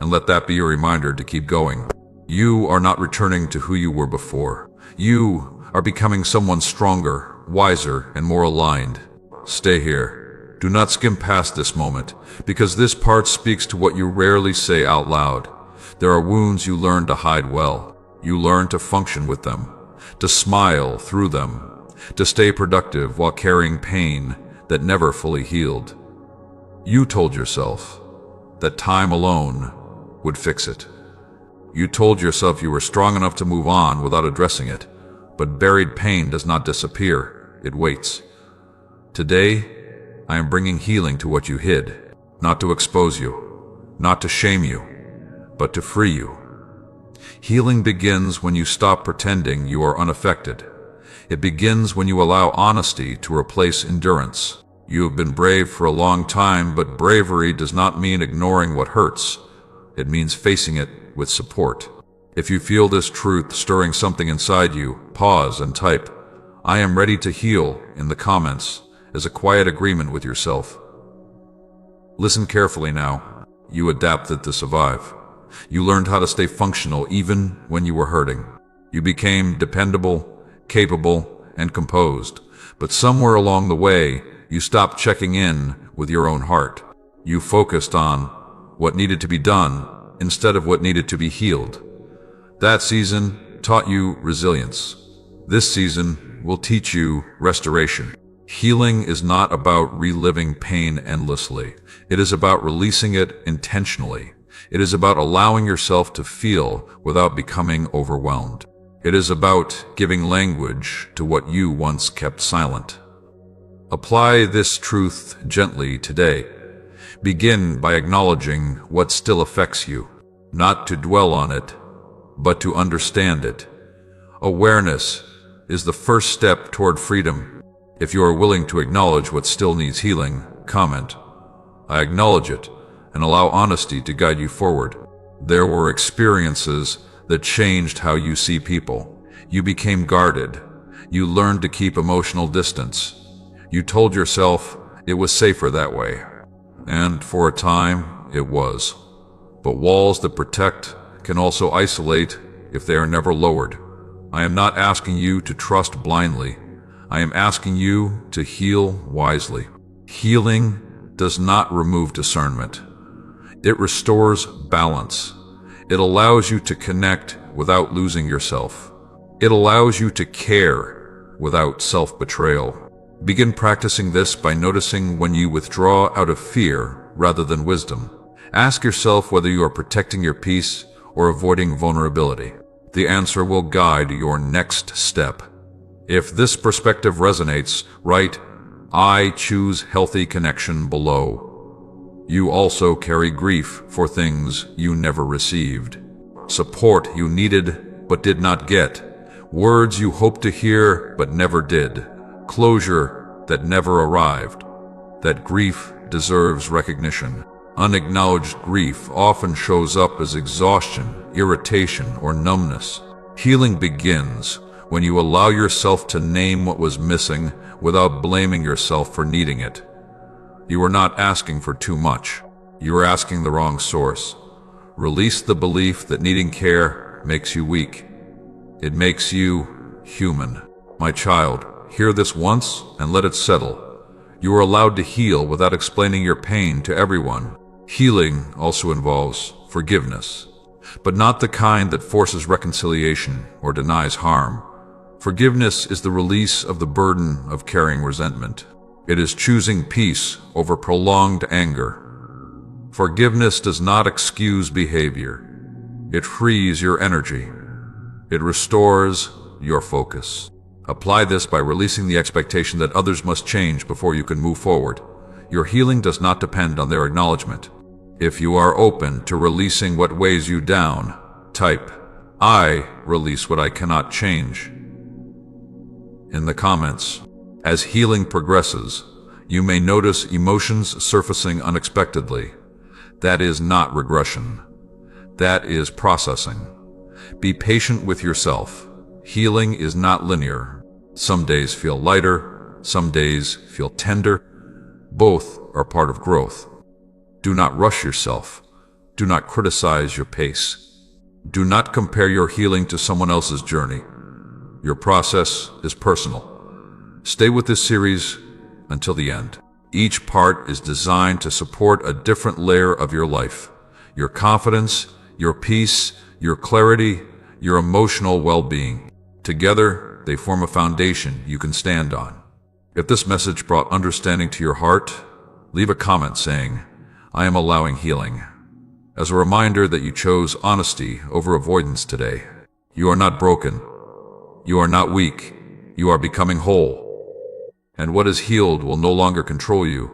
and let that be your reminder to keep going. You are not returning to who you were before. You are becoming someone stronger, wiser, and more aligned. Stay here. Do not skim past this moment, because this part speaks to what you rarely say out loud. There are wounds you learn to hide well. You learn to function with them, to smile through them, to stay productive while carrying pain that never fully healed. You told yourself that time alone would fix it. You told yourself you were strong enough to move on without addressing it, but buried pain does not disappear, it waits. Today, I am bringing healing to what you hid, not to expose you, not to shame you, but to free you. Healing begins when you stop pretending you are unaffected. It begins when you allow honesty to replace endurance. You have been brave for a long time, but bravery does not mean ignoring what hurts. It means facing it with support. If you feel this truth stirring something inside you, pause and type, "I am ready to heal" in the comments as a quiet agreement with yourself. Listen carefully now. You adapted to survive. You learned how to stay functional even when you were hurting. You became dependable, capable, and composed. But somewhere along the way, you stopped checking in with your own heart. You focused on what needed to be done instead of what needed to be healed. That season taught you resilience. This season will teach you restoration. Healing is not about reliving pain endlessly. It is about releasing it intentionally. It is about allowing yourself to feel without becoming overwhelmed. It is about giving language to what you once kept silent. Apply this truth gently today. Begin by acknowledging what still affects you, not to dwell on it, but to understand it. Awareness is the first step toward freedom. If you are willing to acknowledge what still needs healing, comment, "I acknowledge it," and allow honesty to guide you forward. There were experiences that changed how you see people. You became guarded. You learned to keep emotional distance. You told yourself it was safer that way. And for a time, it was. But walls that protect can also isolate if they are never lowered. I am not asking you to trust blindly. I am asking you to heal wisely. Healing does not remove discernment. It restores balance. It allows you to connect without losing yourself. It allows you to care without self-betrayal. Begin practicing this by noticing when you withdraw out of fear rather than wisdom. Ask yourself whether you are protecting your peace or avoiding vulnerability. The answer will guide your next step. If this perspective resonates, write, "I choose healthy connection" below. You also carry grief for things you never received, support you needed but did not get, words you hoped to hear but never did, closure that never arrived. That grief deserves recognition. Unacknowledged grief often shows up as exhaustion, irritation, or numbness. Healing begins when you allow yourself to name what was missing without blaming yourself for needing it. You are not asking for too much. You are asking the wrong source. Release the belief that needing care makes you weak. It makes you human. My child, hear this once and let it settle. You are allowed to heal without explaining your pain to everyone. Healing also involves forgiveness, but not the kind that forces reconciliation or denies harm. Forgiveness is the release of the burden of carrying resentment. It is choosing peace over prolonged anger. Forgiveness does not excuse behavior. It frees your energy. It restores your focus. Apply this by releasing the expectation that others must change before you can move forward. Your healing does not depend on their acknowledgement. If you are open to releasing what weighs you down, type, "I release what I cannot change" in the comments. As healing progresses, you may notice emotions surfacing unexpectedly. That is not regression. That is processing. Be patient with yourself. Healing is not linear. Some days feel lighter, some days feel tender. Both are part of growth. Do not rush yourself. Do not criticize your pace. Do not compare your healing to someone else's journey. Your process is personal. Stay with this series until the end. Each part is designed to support a different layer of your life. Your confidence, your peace, your clarity, your emotional well-being. Together, they form a foundation you can stand on. If this message brought understanding to your heart, leave a comment saying, "I am allowing healing," as a reminder that you chose honesty over avoidance today. You are not broken. You are not weak. You are becoming whole. And what is healed will no longer control you.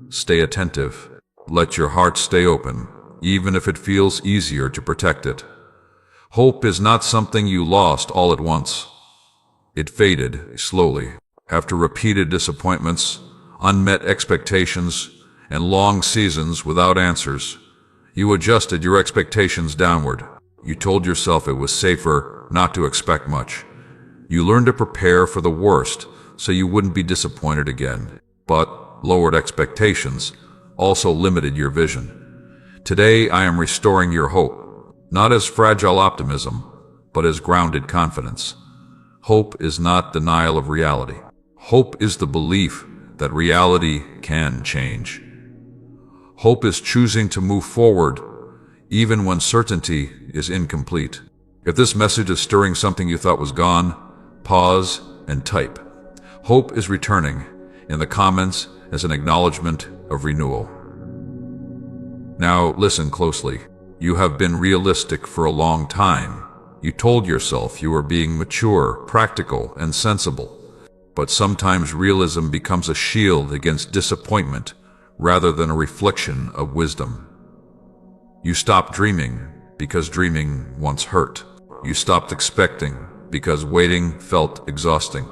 Stay attentive. Let your heart stay open, even if it feels easier to protect it. Hope is not something you lost all at once. It faded slowly. After repeated disappointments, unmet expectations, and long seasons without answers, you adjusted your expectations downward. You told yourself it was safer not to expect much. You learned to prepare for the worst so you wouldn't be disappointed again. But lowered expectations also limited your vision. Today I am restoring your hope, not as fragile optimism, but as grounded confidence. Hope is not denial of reality. Hope is the belief that reality can change. Hope is choosing to move forward even when certainty is incomplete. If this message is stirring something you thought was gone, pause and type, "Hope is returning," in the comments as an acknowledgement of renewal. Now listen closely. You have been realistic for a long time. You told yourself you were being mature, practical, and sensible. But sometimes realism becomes a shield against disappointment rather than a reflection of wisdom. You stopped dreaming because dreaming once hurt. You stopped expecting because waiting felt exhausting.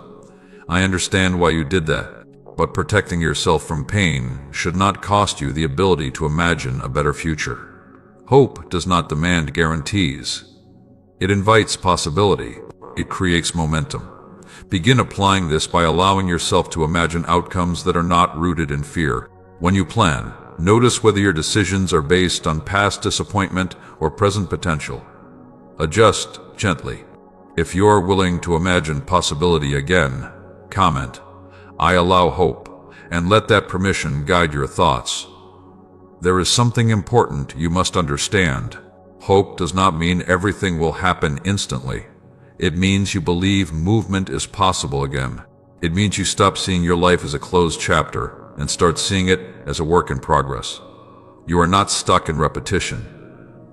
I understand why you did that, but protecting yourself from pain should not cost you the ability to imagine a better future. Hope does not demand guarantees. It invites possibility. It creates momentum. Begin applying this by allowing yourself to imagine outcomes that are not rooted in fear. When you plan, notice whether your decisions are based on past disappointment or present potential. Adjust gently. If you're willing to imagine possibility again, comment, "I allow hope," and let that permission guide your thoughts. There is something important you must understand. Hope does not mean everything will happen instantly. It means you believe movement is possible again. It means you stop seeing your life as a closed chapter and start seeing it as a work in progress. You are not stuck in repetition.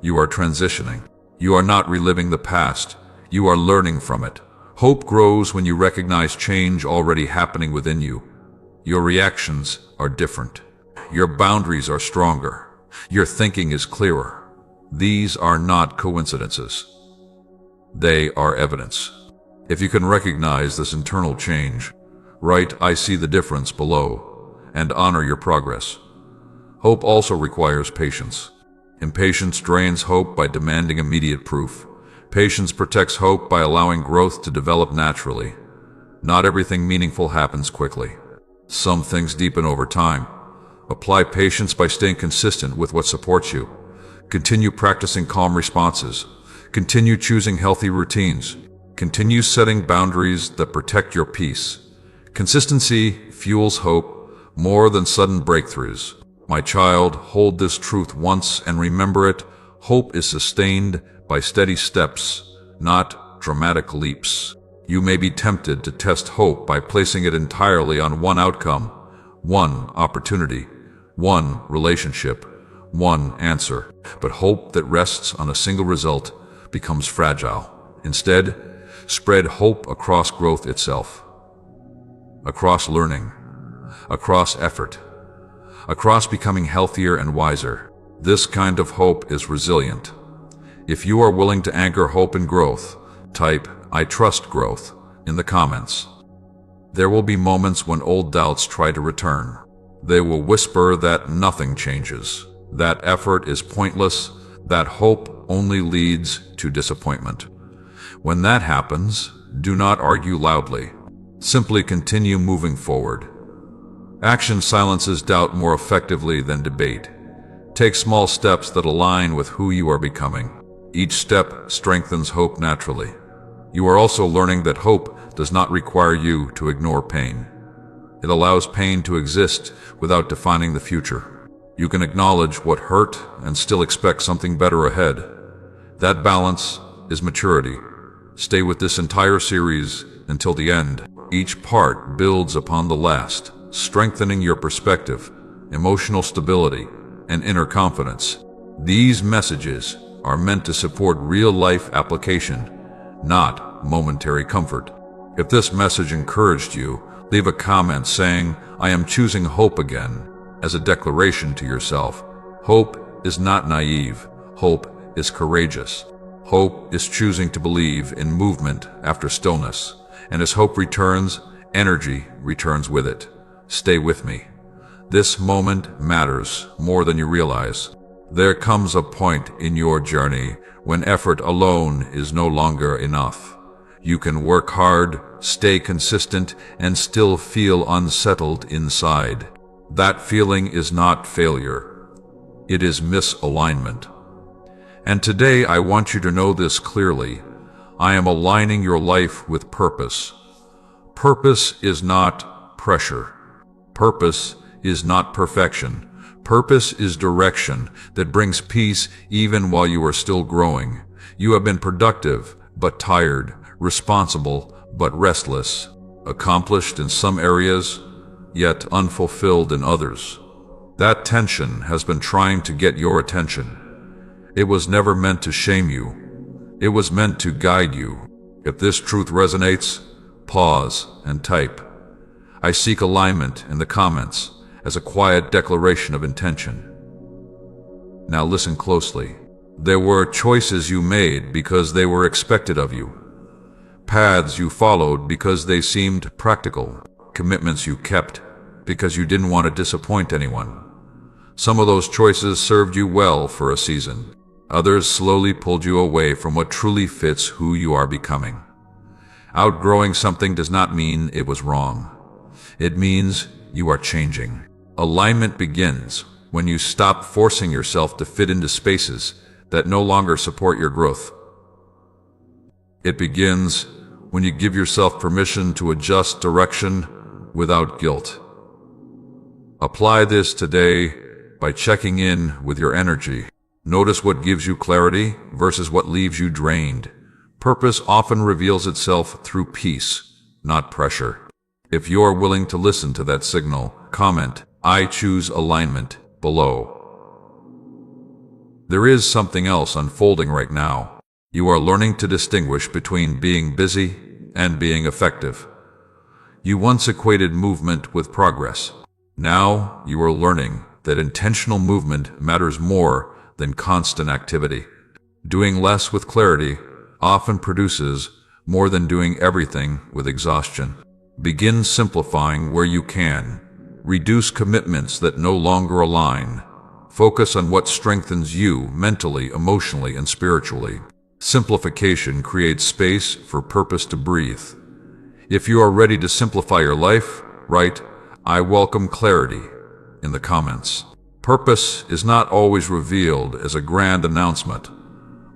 You are transitioning. You are not reliving the past. You are learning from it. Hope grows when you recognize change already happening within you. Your reactions are different. Your boundaries are stronger. Your thinking is clearer. These are not coincidences. They are evidence. If you can recognize this internal change, write "I see the difference" below, and honor your progress. Hope also requires patience. Impatience drains hope by demanding immediate proof. Patience protects hope by allowing growth to develop naturally. Not everything meaningful happens quickly. Some things deepen over time. Apply patience by staying consistent with what supports you. Continue practicing calm responses. Continue choosing healthy routines. Continue setting boundaries that protect your peace. Consistency fuels hope more than sudden breakthroughs. My child, hold this truth once and remember it. Hope is sustained by steady steps, not dramatic leaps. You may be tempted to test hope by placing it entirely on one outcome, one opportunity, one relationship, one answer. But hope that rests on a single result becomes fragile. Instead, spread hope across growth itself, across learning, across effort, across becoming healthier and wiser. This kind of hope is resilient. If you are willing to anchor hope in growth, type "I trust growth" in the comments. There will be moments when old doubts try to return. They will whisper that nothing changes, that effort is pointless, that hope only leads to disappointment. When that happens, do not argue loudly. Simply continue moving forward. Action silences doubt more effectively than debate. Take small steps that align with who you are becoming. Each step strengthens hope naturally. You are also learning that hope does not require you to ignore pain. It allows pain to exist without defining the future. You can acknowledge what hurt and still expect something better ahead. That balance is maturity. Stay with this entire series until the end. Each part builds upon the last, strengthening your perspective, emotional stability, and inner confidence. These messages are meant to support real-life application, not momentary comfort. If this message encouraged you, leave a comment saying, "I am choosing hope again," as a declaration to yourself. Hope is not naive. Hope is courageous. Hope is choosing to believe in movement after stillness. And as hope returns, energy returns with it. Stay with me. This moment matters more than you realize. There comes a point in your journey when effort alone is no longer enough. You can work hard, stay consistent, and still feel unsettled inside. That feeling is not failure. It is misalignment. And today I want you to know this clearly. I am aligning your life with purpose. Purpose is not pressure. Purpose is not perfection. Purpose is direction that brings peace even while you are still growing. You have been productive but tired, responsible but restless, accomplished in some areas, yet unfulfilled in others. That tension has been trying to get your attention. It was never meant to shame you. It was meant to guide you. If this truth resonates, pause and type "I seek alignment" in the comments as a quiet declaration of intention. Now listen closely. There were choices you made because they were expected of you. Paths you followed because they seemed practical. Commitments you kept because you didn't want to disappoint anyone. Some of those choices served you well for a season. Others slowly pulled you away from what truly fits who you are becoming. Outgrowing something does not mean it was wrong. It means you are changing. Alignment begins when you stop forcing yourself to fit into spaces that no longer support your growth. It begins when you give yourself permission to adjust direction without guilt. Apply this today by checking in with your energy. Notice what gives you clarity versus what leaves you drained. Purpose often reveals itself through peace, not pressure. If you're willing to listen to that signal, comment, "I choose alignment," below. There is something else unfolding right now. You are learning to distinguish between being busy and being effective. You once equated movement with progress. Now you are learning that intentional movement matters more than constant activity. Doing less with clarity often produces more than doing everything with exhaustion. Begin simplifying where you can. Reduce commitments that no longer align. Focus on what strengthens you mentally, emotionally, and spiritually. Simplification creates space for purpose to breathe. If you are ready to simplify your life, write, "I welcome clarity," in the comments. Purpose is not always revealed as a grand announcement.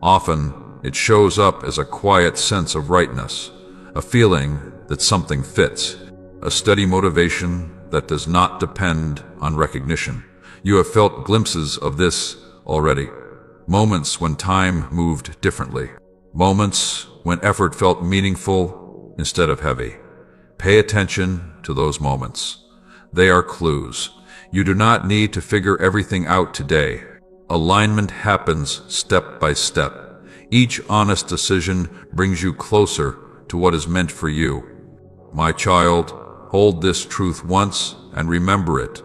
Often, it shows up as a quiet sense of rightness, a feeling that something fits, a steady motivation that does not depend on recognition. You have felt glimpses of this already. Moments when time moved differently. Moments when effort felt meaningful instead of heavy. Pay attention to those moments. They are clues. You do not need to figure everything out today. Alignment happens step by step. Each honest decision brings you closer to what is meant for you. My child, hold this truth once and remember it.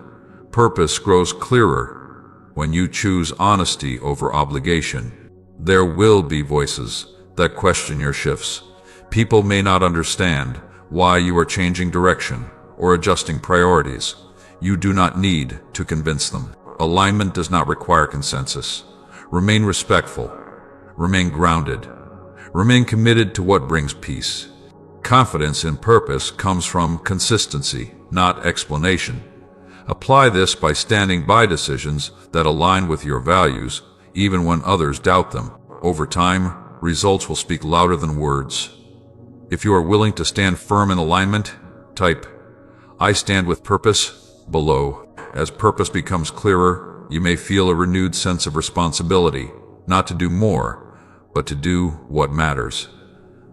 Purpose grows clearer when you choose honesty over obligation. There will be voices that question your shifts. People may not understand why you are changing direction or adjusting priorities. You do not need to convince them. Alignment does not require consensus. Remain respectful. Remain grounded. Remain committed to what brings peace. Confidence in purpose comes from consistency, not explanation. Apply this by standing by decisions that align with your values, even when others doubt them. Over time, results will speak louder than words. If you are willing to stand firm in alignment, type, "I stand with purpose," below. As purpose becomes clearer, you may feel a renewed sense of responsibility, not to do more, but to do what matters.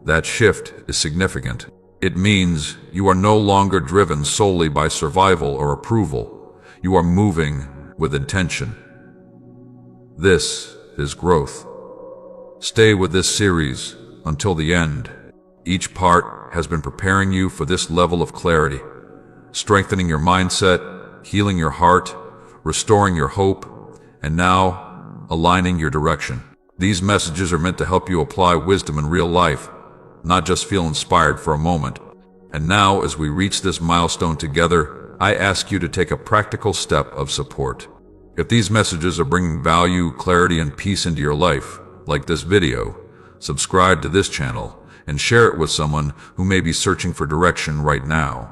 That shift is significant. It means you are no longer driven solely by survival or approval. You are moving with intention. This is growth. Stay with this series until the end. Each part has been preparing you for this level of clarity, strengthening your mindset, healing your heart, restoring your hope, and now aligning your direction. These messages are meant to help you apply wisdom in real life, not just feel inspired for a moment. And now, as we reach this milestone together, I ask you to take a practical step of support. If these messages are bringing value, clarity, and peace into your life, like this video, subscribe to this channel and share it with someone who may be searching for direction right now.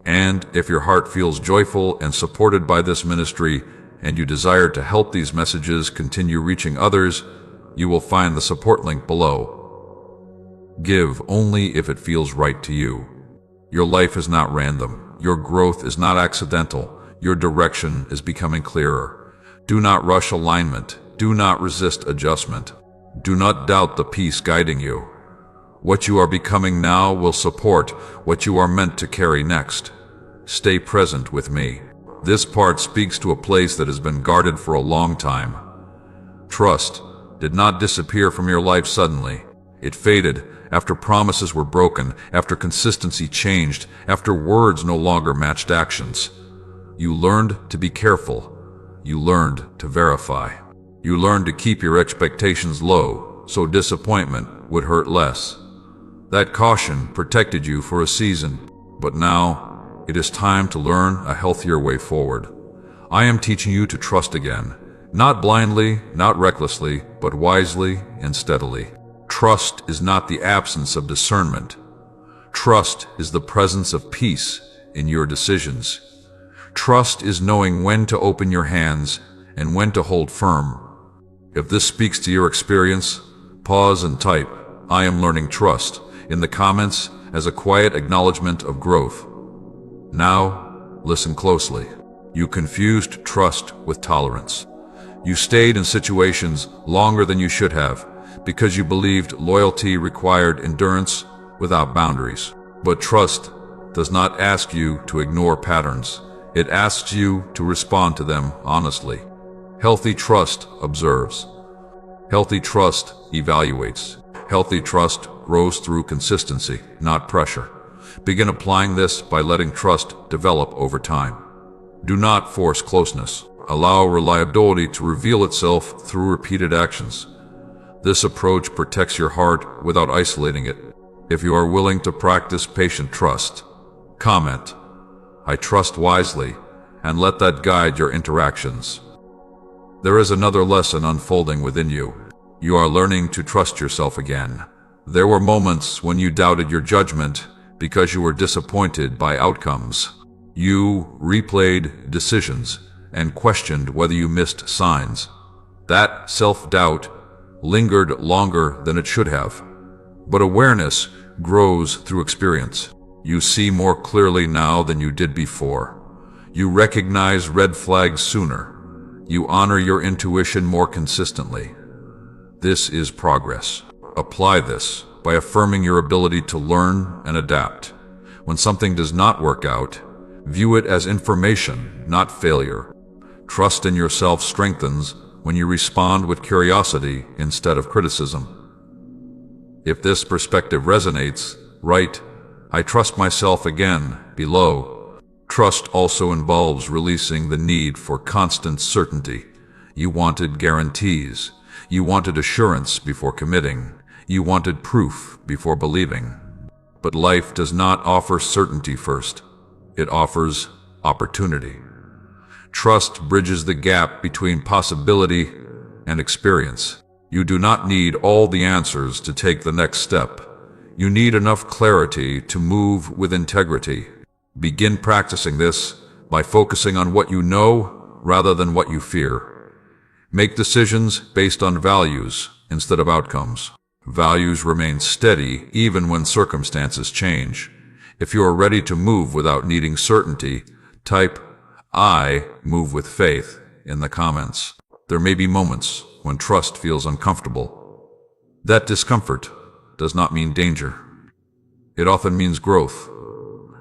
And if your heart feels joyful and supported by this ministry, and you desire to help these messages continue reaching others, you will find the support link below. Give only if it feels right to you. Your life is not random. Your growth is not accidental. Your direction is becoming clearer. Do not rush alignment. Do not resist adjustment. Do not doubt the peace guiding you. What you are becoming now will support what you are meant to carry next. Stay present with me. This part speaks to a place that has been guarded for a long time. Trust did not disappear from your life suddenly. It faded after promises were broken, after consistency changed, after words no longer matched actions. You learned to be careful. You learned to verify. You learned to keep your expectations low, so disappointment would hurt less. That caution protected you for a season, but now it is time to learn a healthier way forward. I am teaching you to trust again, not blindly, not recklessly, but wisely and steadily. Trust is not the absence of discernment. Trust is the presence of peace in your decisions. Trust is knowing when to open your hands and when to hold firm. If this speaks to your experience, pause and type, "I am learning trust," in the comments as a quiet acknowledgement of growth. Now, listen closely. You confused trust with tolerance. You stayed in situations longer than you should have because you believed loyalty required endurance without boundaries. But trust does not ask you to ignore patterns. It asks you to respond to them honestly. Healthy trust observes. Healthy trust evaluates. Healthy trust grows through consistency, not pressure. Begin applying this by letting trust develop over time. Do not force closeness. Allow reliability to reveal itself through repeated actions. This approach protects your heart without isolating it. If you are willing to practice patient trust, comment, "I trust wisely," and let that guide your interactions. There is another lesson unfolding within you. You are learning to trust yourself again. There were moments when you doubted your judgment because you were disappointed by outcomes. You replayed decisions and questioned whether you missed signs. That self-doubt lingered longer than it should have. But awareness grows through experience. You see more clearly now than you did before. You recognize red flags sooner. You honor your intuition more consistently. This is progress. Apply this by affirming your ability to learn and adapt. When something does not work out, view it as information, not failure. Trust in yourself strengthens when you respond with curiosity instead of criticism. If this perspective resonates, write, "I trust myself again," below. Trust also involves releasing the need for constant certainty. You wanted guarantees. You wanted assurance before committing. You wanted proof before believing. But life does not offer certainty first. It offers opportunity. Trust bridges the gap between possibility and experience. You do not need all the answers to take the next step. You need enough clarity to move with integrity. Begin practicing this by focusing on what you know rather than what you fear. Make decisions based on values instead of outcomes. Values remain steady even when circumstances change. If you are ready to move without needing certainty, type, "I move with faith," in the comments. There may be moments when trust feels uncomfortable. That discomfort does not mean danger. It often means growth.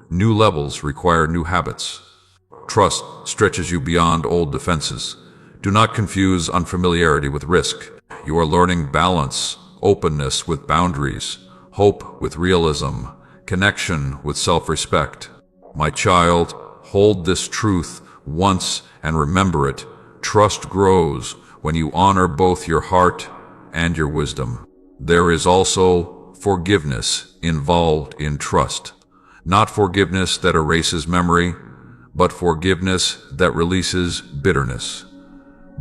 New levels require new habits. Trust stretches you beyond old defenses. Do not confuse unfamiliarity with risk. You are learning balance, openness with boundaries, hope with realism, connection with self-respect. My child, hold this truth once and remember it. Trust grows when you honor both your heart and your wisdom. There is also forgiveness involved in trust. Not forgiveness that erases memory, but forgiveness that releases bitterness.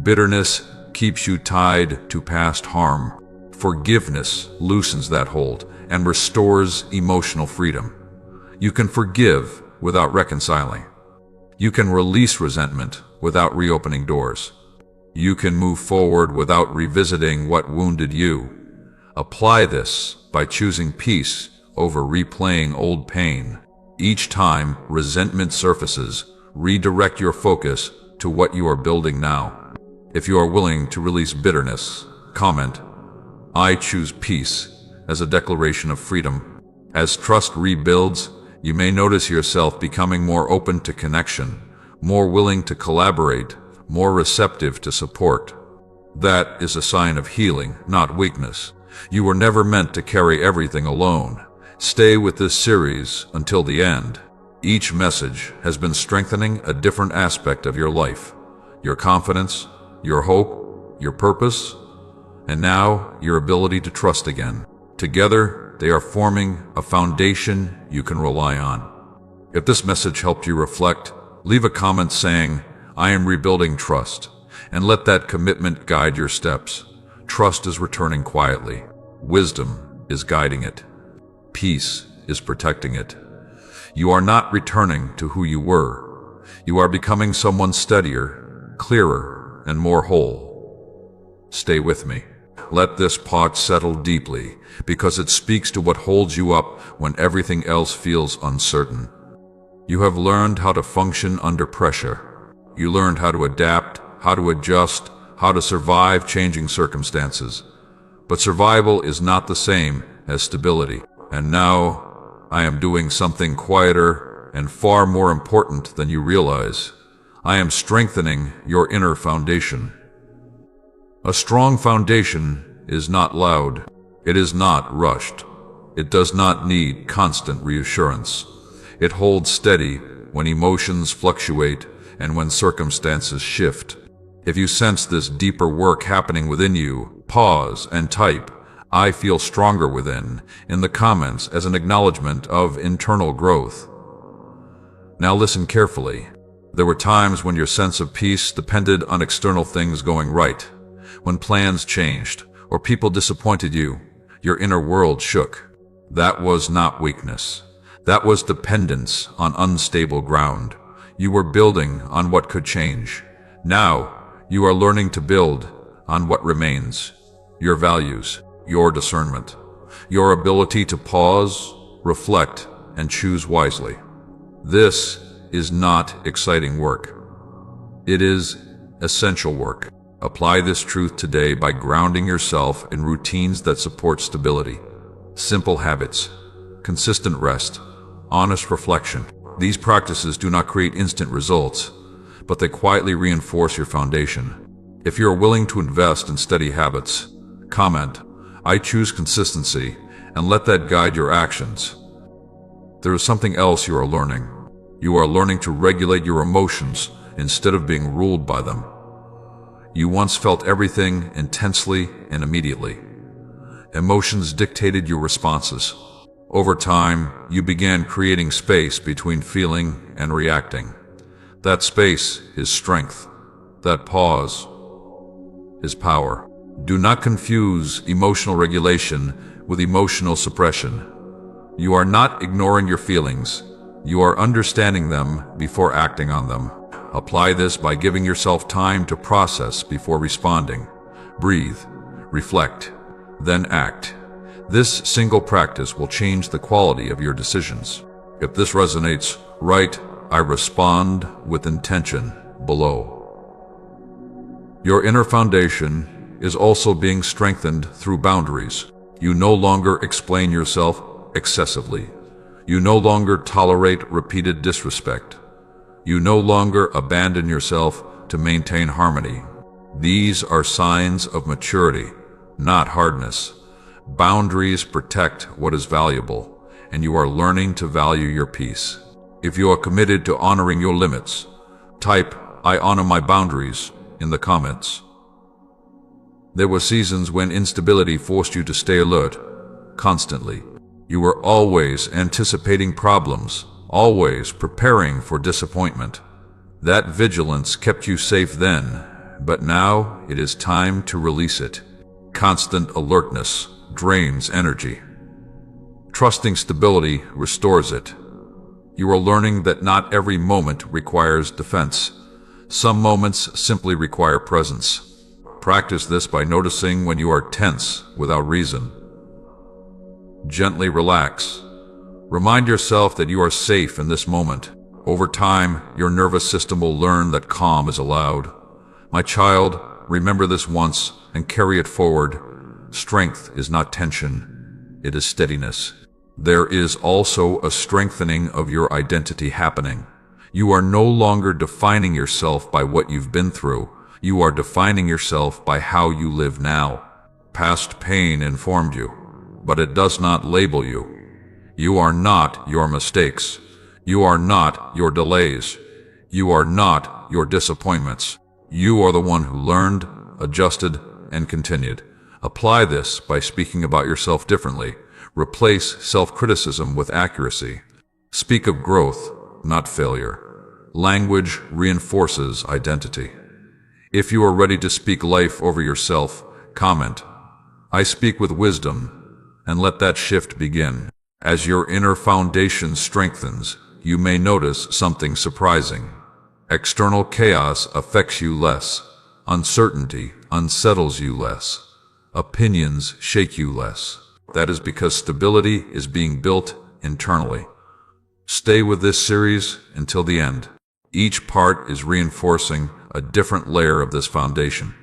Bitterness keeps you tied to past harm. Forgiveness loosens that hold and restores emotional freedom. You can forgive without reconciling. You can release resentment without reopening doors. You can move forward without revisiting what wounded you. Apply this by choosing peace over replaying old pain. Each time resentment surfaces, redirect your focus to what you are building now. If you are willing to release bitterness, comment, "I choose peace," as a declaration of freedom. As trust rebuilds, you may notice yourself becoming more open to connection, more willing to collaborate, more receptive to support. That is a sign of healing, not weakness. You were never meant to carry everything alone. Stay with this series until the end. Each message has been strengthening a different aspect of your life. Your confidence, your hope, your purpose, and now your ability to trust again. Together, They are forming a foundation you can rely on. If this message helped you reflect, leave a comment saying, "I am rebuilding trust," and let that commitment guide your steps. Trust is returning quietly. Wisdom is guiding it. Peace is protecting it. You are not returning to who you were. You are becoming someone steadier, clearer, and more whole. Stay with me. Let this part settle deeply, because it speaks to what holds you up when everything else feels uncertain. You have learned how to function under pressure. You learned how to adapt, how to adjust, how to survive changing circumstances. But survival is not the same as stability. And now, I am doing something quieter and far more important than you realize. I am strengthening your inner foundation. A strong foundation is not loud. It is not rushed. It does not need constant reassurance. It holds steady when emotions fluctuate and when circumstances shift. If you sense this deeper work happening within you, pause and type, "I feel stronger within," in the comments as an acknowledgement of internal growth. Now listen carefully. There were times when your sense of peace depended on external things going right. When plans changed or people disappointed you, your inner world shook. That was not weakness. That was dependence on unstable ground. You were building on what could change. Now, you are learning to build on what remains. Your values, your discernment, your ability to pause, reflect, and choose wisely. This is not exciting work. It is essential work. Apply this truth today by grounding yourself in routines that support stability. Simple habits, consistent rest, honest reflection. These practices do not create instant results, but they quietly reinforce your foundation. If you are willing to invest in steady habits, comment, "I choose consistency," and let that guide your actions. There is something else you are learning. You are learning to regulate your emotions instead of being ruled by them. You once felt everything intensely and immediately. Emotions dictated your responses. Over time, you began creating space between feeling and reacting. That space is strength. That pause is power. Do not confuse emotional regulation with emotional suppression. You are not ignoring your feelings. You are understanding them before acting on them. Apply this by giving yourself time to process before responding. Breathe, reflect, then act. This single practice will change the quality of your decisions. If this resonates, write, "I respond with intention," below. Your inner foundation is also being strengthened through boundaries. You no longer explain yourself excessively. You no longer tolerate repeated disrespect. You no longer abandon yourself to maintain harmony. These are signs of maturity, not hardness. Boundaries protect what is valuable, and you are learning to value your peace. If you are committed to honoring your limits, type, "I honor my boundaries," in the comments. There were seasons when instability forced you to stay alert, constantly. You were always anticipating problems, always preparing for disappointment. That vigilance kept you safe then, but now it is time to release it. Constant alertness drains energy. Trusting stability restores it. You are learning that not every moment requires defense. Some moments simply require presence. Practice this by noticing when you are tense without reason. Gently relax. Remind yourself that you are safe in this moment. Over time, your nervous system will learn that calm is allowed. My child, remember this once and carry it forward. Strength is not tension, it is steadiness. There is also a strengthening of your identity happening. You are no longer defining yourself by what you've been through. You are defining yourself by how you live now. Past pain informed you, but it does not label you. You are not your mistakes. You are not your delays. You are not your disappointments. You are the one who learned, adjusted, and continued. Apply this by speaking about yourself differently. Replace self-criticism with accuracy. Speak of growth, not failure. Language reinforces identity. If you are ready to speak life over yourself, comment, "I speak with wisdom," and let that shift begin. As your inner foundation strengthens, you may notice something surprising. External chaos affects you less. Uncertainty unsettles you less. Opinions shake you less. That is because stability is being built internally. Stay with this series until the end. Each part is reinforcing a different layer of this foundation.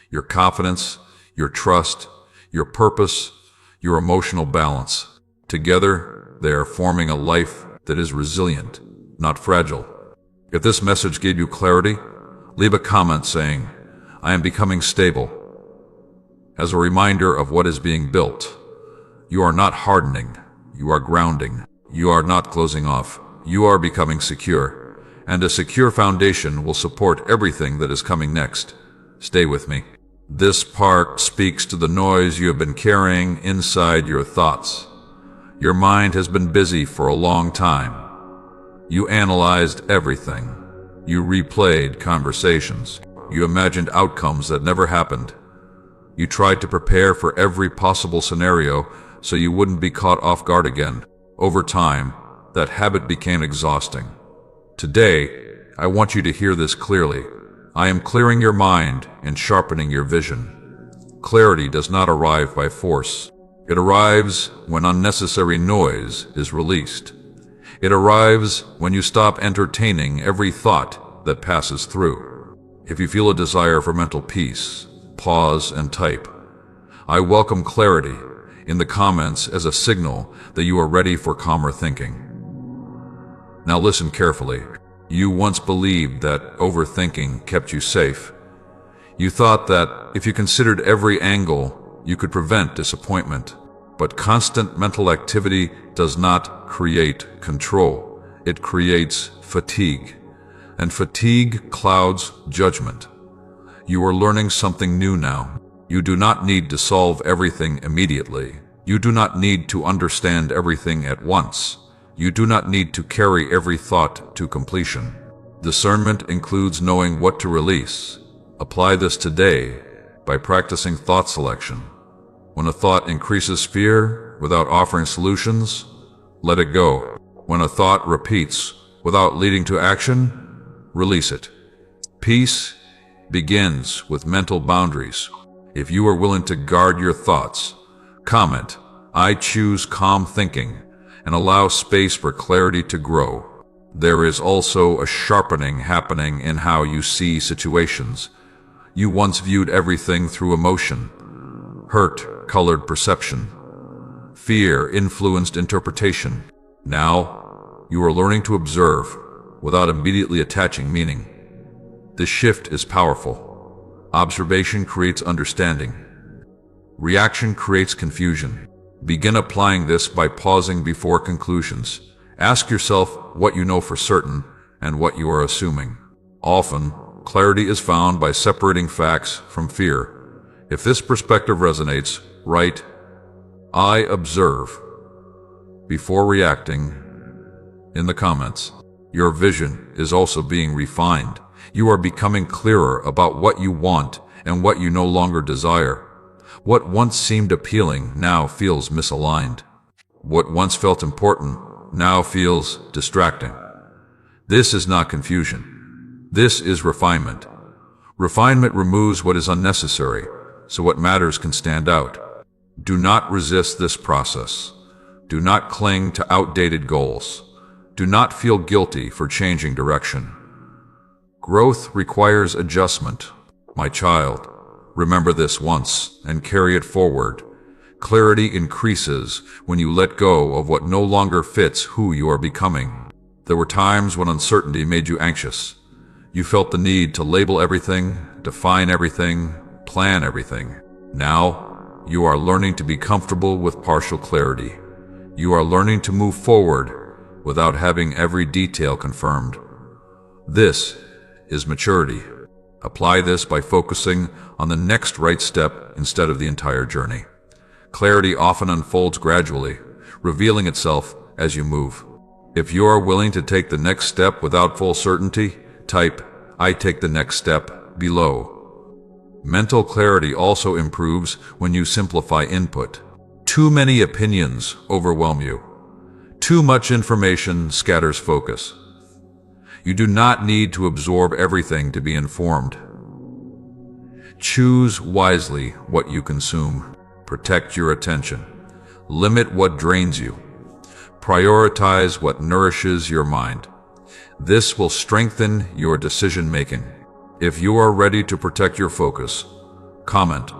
Your confidence, your trust, your purpose, your emotional balance. Together, they are forming a life that is resilient, not fragile. If this message gave you clarity, leave a comment saying, "I am becoming stable." As a reminder of what is being built, you are not hardening, you are grounding. You are not closing off, you are becoming secure. And a secure foundation will support everything that is coming next. Stay with me. This part speaks to the noise you have been carrying inside your thoughts. Your mind has been busy for a long time. You analyzed everything. You replayed conversations. You imagined outcomes that never happened. You tried to prepare for every possible scenario so you wouldn't be caught off guard again. Over time, that habit became exhausting. Today, I want you to hear this clearly. I am clearing your mind and sharpening your vision. Clarity does not arrive by force. It arrives when unnecessary noise is released. It arrives when you stop entertaining every thought that passes through. If you feel a desire for mental peace, pause and type, "I welcome clarity," in the comments as a signal that you are ready for calmer thinking. Now listen carefully. You once believed that overthinking kept you safe. You thought that if you considered every angle, you could prevent disappointment. But constant mental activity does not create control. It creates fatigue. And fatigue clouds judgment. You are learning something new now. You do not need to solve everything immediately. You do not need to understand everything at once. You do not need to carry every thought to completion. Discernment includes knowing what to release. Apply this today by practicing thought selection. When a thought increases fear without offering solutions, let it go. When a thought repeats without leading to action, release it. Peace begins with mental boundaries. If you are willing to guard your thoughts, comment, "I choose calm thinking," and allow space for clarity to grow. There is also a sharpening happening in how you see situations. You once viewed everything through emotion. Hurt colored perception. Fear influenced interpretation. Now, you are learning to observe without immediately attaching meaning. This shift is powerful. Observation creates understanding. Reaction creates confusion. Begin applying this by pausing before conclusions. Ask yourself what you know for certain and what you are assuming. Often, clarity is found by separating facts from fear. If this perspective resonates, write, "I observe," before reacting in the comments. Your vision is also being refined. You are becoming clearer about what you want and what you no longer desire. What once seemed appealing now feels misaligned. What once felt important now feels distracting. This is not confusion. This is refinement. Refinement removes what is unnecessary, so what matters can stand out. Do not resist this process. Do not cling to outdated goals. Do not feel guilty for changing direction. Growth requires adjustment. My child, remember this once and carry it forward. Clarity increases when you let go of what no longer fits who you are becoming. There were times when uncertainty made you anxious. You felt the need to label everything, define everything, plan everything. Now, you are learning to be comfortable with partial clarity. You are learning to move forward without having every detail confirmed. This is maturity. Apply this by focusing on the next right step instead of the entire journey. Clarity often unfolds gradually, revealing itself as you move. If you are willing to take the next step without full certainty, type, "I take the next step," below. Mental clarity also improves when you simplify input. Too many opinions overwhelm you. Too much information scatters focus. You do not need to absorb everything to be informed. Choose wisely what you consume. Protect your attention. Limit what drains you. Prioritize what nourishes your mind. This will strengthen your decision-making. If you are ready to protect your focus, comment,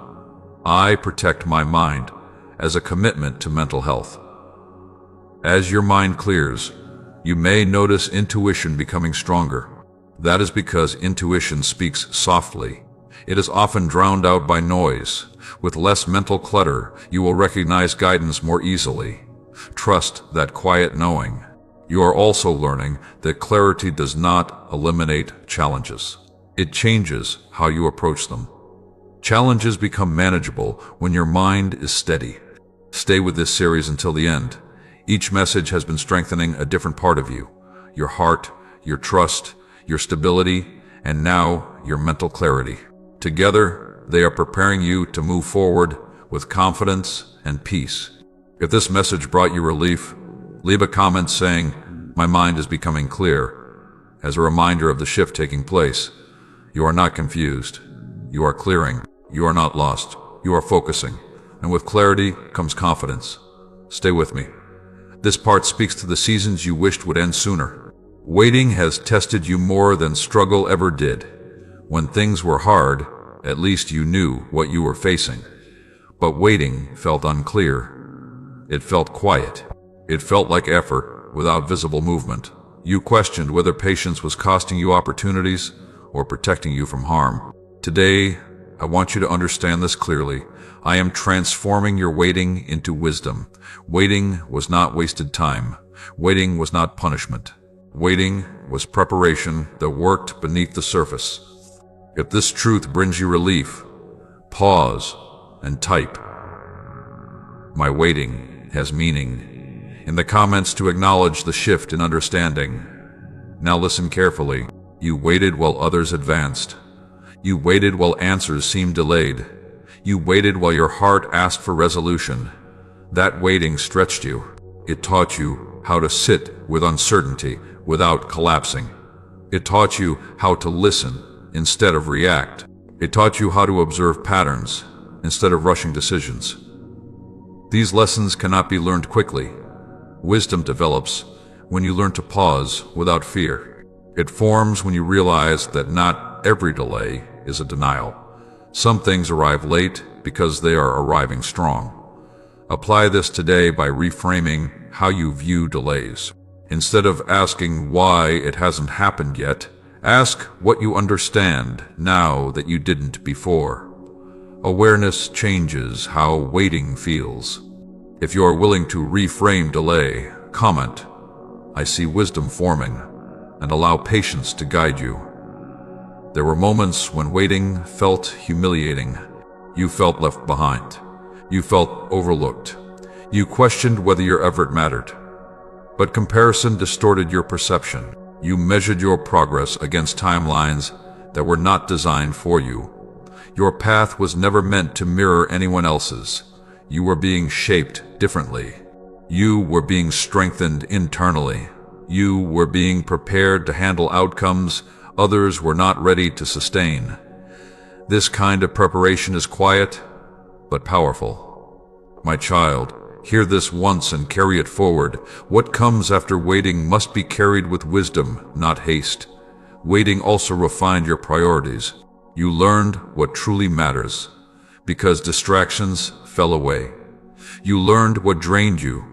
"I protect my mind," as a commitment to mental health. As your mind clears, you may notice intuition becoming stronger. That is because intuition speaks softly. It is often drowned out by noise. With less mental clutter, you will recognize guidance more easily. Trust that quiet knowing. You are also learning that clarity does not eliminate challenges. It changes how you approach them. Challenges become manageable when your mind is steady. Stay with this series until the end. Each message has been strengthening a different part of you: your heart, your trust, your stability, and now your mental clarity. Together, they are preparing you to move forward with confidence and peace. If this message brought you relief, leave a comment saying, "My mind is becoming clear," as a reminder of the shift taking place. You are not confused. You are clearing. You are not lost. You are focusing. And with clarity comes confidence. Stay with me. This part speaks to the seasons you wished would end sooner. Waiting has tested you more than struggle ever did. When things were hard, at least you knew what you were facing. But waiting felt unclear. It felt quiet. It felt like effort without visible movement. You questioned whether patience was costing you opportunities or protecting you from harm. Today, I want you to understand this clearly. I am transforming your waiting into wisdom. Waiting was not wasted time. Waiting was not punishment. Waiting was preparation that worked beneath the surface. If this truth brings you relief, pause and type, "My waiting has meaning," in the comments to acknowledge the shift in understanding. Now listen carefully. You waited while others advanced. You waited while answers seemed delayed. You waited while your heart asked for resolution. That waiting stretched you. It taught you how to sit with uncertainty without collapsing. It taught you how to listen instead of react. It taught you how to observe patterns instead of rushing decisions. These lessons cannot be learned quickly. Wisdom develops when you learn to pause without fear. It forms when you realize that not every delay is a denial. Some things arrive late because they are arriving strong. Apply this today by reframing how you view delays. Instead of asking why it hasn't happened yet, ask what you understand now that you didn't before. Awareness changes how waiting feels. If you are willing to reframe delay, comment, "I see wisdom forming," and allow patience to guide you. There were moments when waiting felt humiliating. You felt left behind. You felt overlooked. You questioned whether your effort mattered. But comparison distorted your perception. You measured your progress against timelines that were not designed for you. Your path was never meant to mirror anyone else's. You were being shaped differently. You were being strengthened internally. You were being prepared to handle outcomes others were not ready to sustain. This kind of preparation is quiet, but powerful. My child, hear this once and carry it forward. What comes after waiting must be carried with wisdom, not haste. Waiting also refined your priorities. You learned what truly matters, because distractions fell away. You learned what drained you,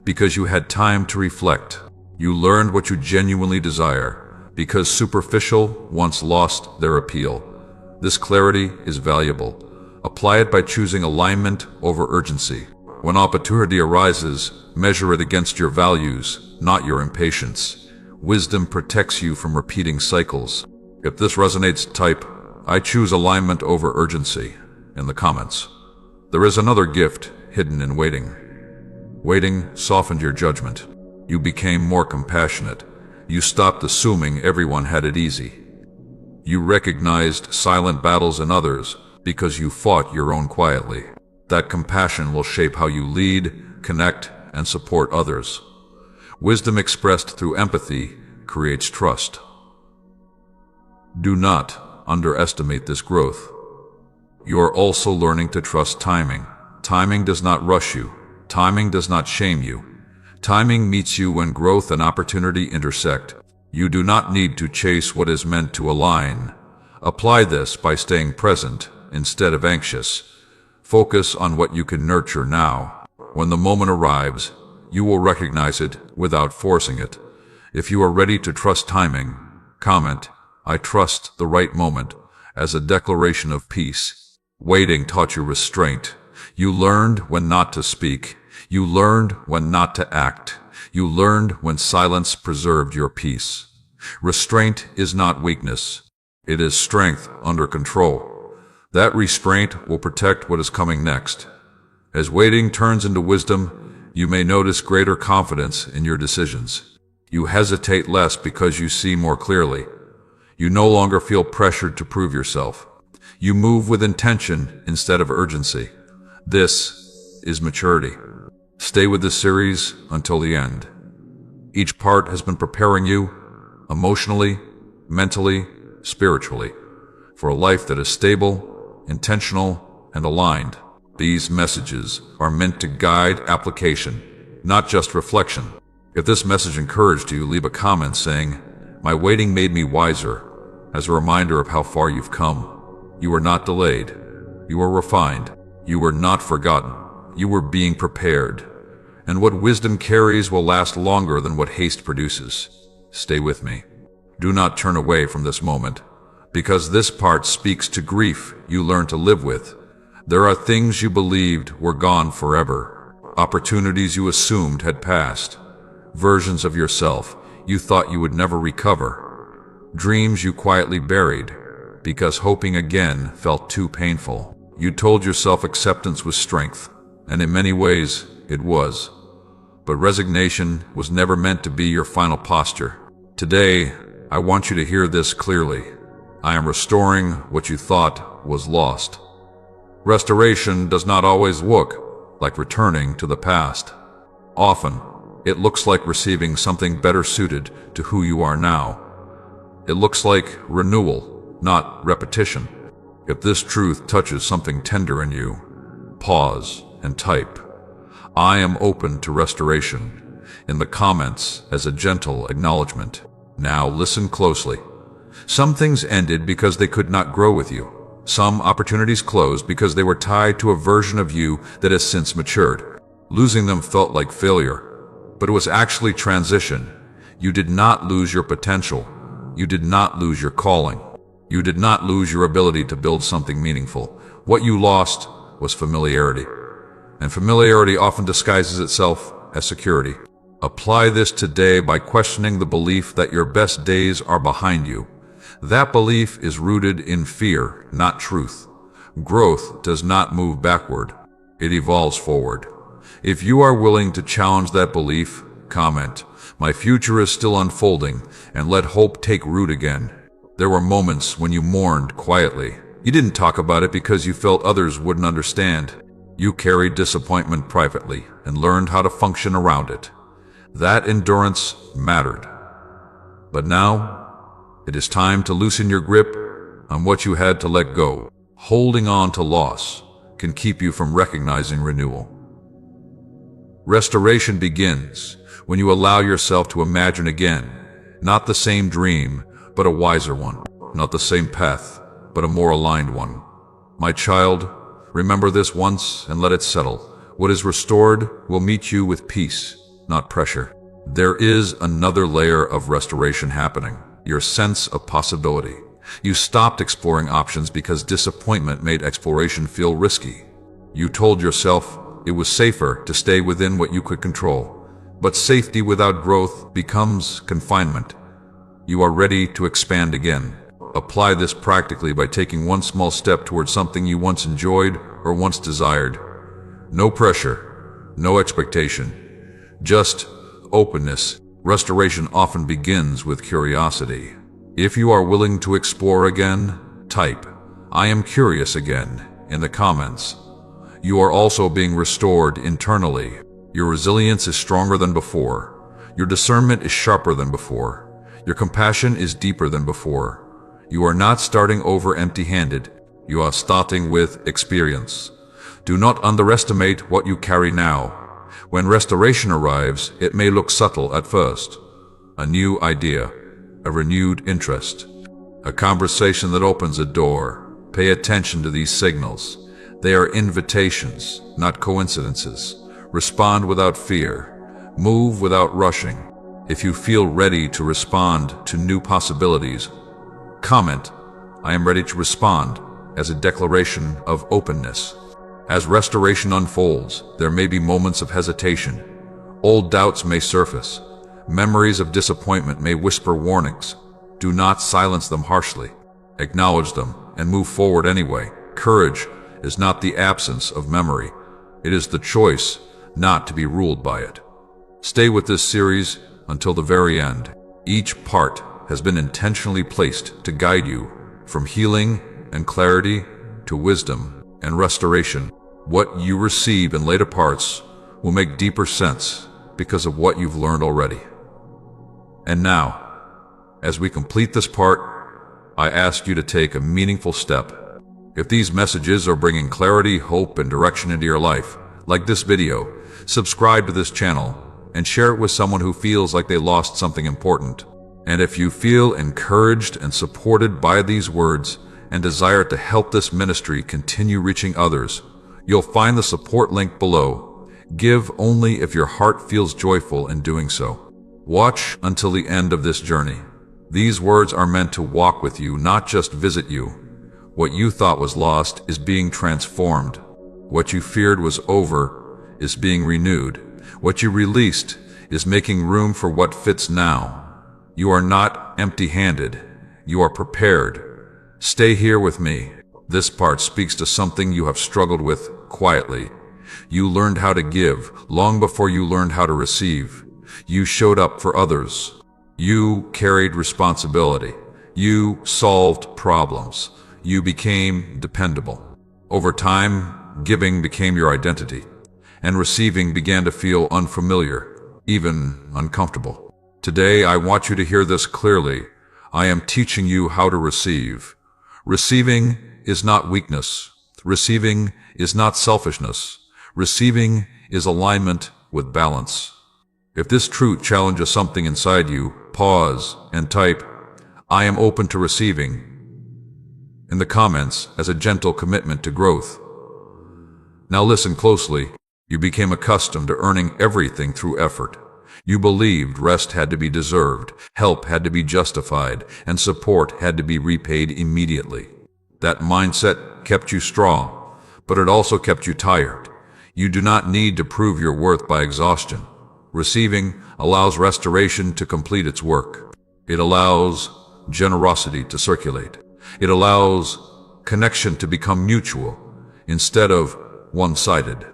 because you had time to reflect. You learned what you genuinely desire, because superficial once lost their appeal. This clarity is valuable. Apply it by choosing alignment over urgency. When opportunity arises, measure it against your values, not your impatience. Wisdom protects you from repeating cycles. If this resonates, type, "I choose alignment over urgency," in the comments. There is another gift hidden in waiting. Waiting softened your judgment. You became more compassionate. You stopped assuming everyone had it easy. You recognized silent battles in others because you fought your own quietly. That compassion will shape how you lead, connect, and support others. Wisdom expressed through empathy creates trust. Do not underestimate this growth. You are also learning to trust timing. Timing does not rush you. Timing does not shame you. Timing meets you when growth and opportunity intersect. You do not need to chase what is meant to align. Apply this by staying present instead of anxious. Focus on what you can nurture now. When the moment arrives, you will recognize it without forcing it. If you are ready to trust timing, comment, "I trust the right moment," as a declaration of peace. Waiting taught you restraint. You learned when not to speak. You learned when not to act. You learned when silence preserved your peace. Restraint is not weakness. It is strength under control. That restraint will protect what is coming next. As waiting turns into wisdom, you may notice greater confidence in your decisions. You hesitate less because you see more clearly. You no longer feel pressured to prove yourself. You move with intention instead of urgency. This is maturity. Stay with this series until the end. Each part has been preparing you, emotionally, mentally, spiritually, for a life that is stable, intentional, and aligned. These messages are meant to guide application, not just reflection. If this message encouraged you, leave a comment saying, "My waiting made me wiser," as a reminder of how far you've come. You were not delayed. You were refined. You were not forgotten. You were being prepared. And what wisdom carries will last longer than what haste produces. Stay with me. Do not turn away from this moment, because this part speaks to grief you learn to live with. There are things you believed were gone forever, opportunities you assumed had passed, versions of yourself you thought you would never recover, dreams you quietly buried because hoping again felt too painful. You told yourself acceptance was strength, and in many ways it was. But resignation was never meant to be your final posture. Today, I want you to hear this clearly. I am restoring what you thought was lost. Restoration does not always look like returning to the past. Often, it looks like receiving something better suited to who you are now. It looks like renewal, not repetition. If this truth touches something tender in you, pause and type, "I am open to restoration," in the comments as a gentle acknowledgement. Now listen closely. Some things ended because they could not grow with you. Some opportunities closed because they were tied to a version of you that has since matured. Losing them felt like failure, but it was actually transition. You did not lose your potential. You did not lose your calling. You did not lose your ability to build something meaningful. What you lost was familiarity. And familiarity often disguises itself as security. Apply this today by questioning the belief that your best days are behind you. That belief is rooted in fear, not truth. Growth does not move backward. It evolves forward. If you are willing to challenge that belief, comment, "My future is still unfolding," and let hope take root again. There were moments when you mourned quietly. You didn't talk about it because you felt others wouldn't understand. You carried disappointment privately and learned how to function around it. That endurance mattered. But now, it is time to loosen your grip on what you had to let go. Holding on to loss can keep you from recognizing renewal. Restoration begins when you allow yourself to imagine again, not the same dream, but a wiser one. Not the same path, but a more aligned one. My child, remember this once and let it settle. What is restored will meet you with peace, not pressure. There is another layer of restoration happening. Your sense of possibility. You stopped exploring options because disappointment made exploration feel risky. You told yourself it was safer to stay within what you could control. But safety without growth becomes confinement. You are ready to expand again. Apply this practically by taking one small step towards something you once enjoyed or once desired. No pressure, no expectation, just openness. Restoration often begins with curiosity. If you are willing to explore again, type, "I am curious again," in the comments. You are also being restored internally. Your resilience is stronger than before. Your discernment is sharper than before. Your compassion is deeper than before. You are not starting over empty-handed. You are starting with experience. Do not underestimate what you carry now. When restoration arrives, it may look subtle at first. A new idea, a renewed interest, a conversation that opens a door. Pay attention to these signals. They are invitations, not coincidences. Respond without fear. Move without rushing. If you feel ready to respond to new possibilities, comment, "I am ready to respond," as a declaration of openness. As restoration unfolds, there may be moments of hesitation. Old doubts may surface. Memories of disappointment may whisper warnings. Do not silence them harshly. Acknowledge them and move forward anyway. Courage is not the absence of memory. It is the choice not to be ruled by it. Stay with this series until the very end. Each part has been intentionally placed to guide you from healing and clarity to wisdom and restoration. What you receive in later parts will make deeper sense because of what you've learned already. And now, as we complete this part, I ask you to take a meaningful step. If these messages are bringing clarity, hope, and direction into your life, like this video, subscribe to this channel and share it with someone who feels like they lost something important. And if you feel encouraged and supported by these words and desire to help this ministry continue reaching others, you'll find the support link below. Give only if your heart feels joyful in doing so. Watch until the end of this journey. These words are meant to walk with you, not just visit you. What you thought was lost is being transformed. What you feared was over is being renewed. What you released is making room for what fits now. You are not empty-handed. You are prepared. Stay here with me. This part speaks to something you have struggled with quietly. You learned how to give long before you learned how to receive. You showed up for others. You carried responsibility. You solved problems. You became dependable. Over time, giving became your identity, and receiving began to feel unfamiliar, even uncomfortable. Today, I want you to hear this clearly. I am teaching you how to receive. Receiving is not weakness. Receiving is not selfishness. Receiving is alignment with balance. If this truth challenges something inside you, pause and type, "I am open to receiving," in the comments as a gentle commitment to growth. Now listen closely. You became accustomed to earning everything through effort. You believed rest had to be deserved, help had to be justified, and support had to be repaid immediately. That mindset kept you strong, but it also kept you tired. You do not need to prove your worth by exhaustion. Receiving allows restoration to complete its work. It allows generosity to circulate. It allows connection to become mutual instead of one-sided.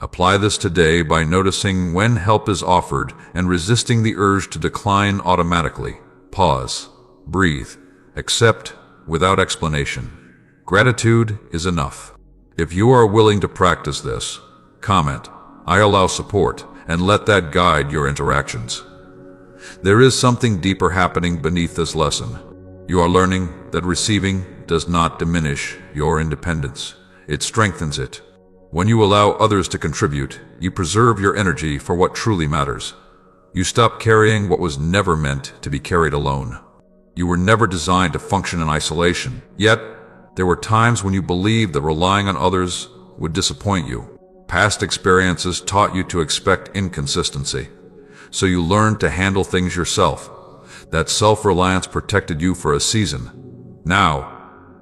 Apply this today by noticing when help is offered and resisting the urge to decline automatically. Pause, breathe, accept without explanation. Gratitude is enough. If you are willing to practice this, comment, "I allow support," and let that guide your interactions. There is something deeper happening beneath this lesson. You are learning that receiving does not diminish your independence. It strengthens it. When you allow others to contribute, you preserve your energy for what truly matters. You stop carrying what was never meant to be carried alone. You were never designed to function in isolation, yet there were times when you believed that relying on others would disappoint you. Past experiences taught you to expect inconsistency, so you learned to handle things yourself. That self-reliance protected you for a season. Now,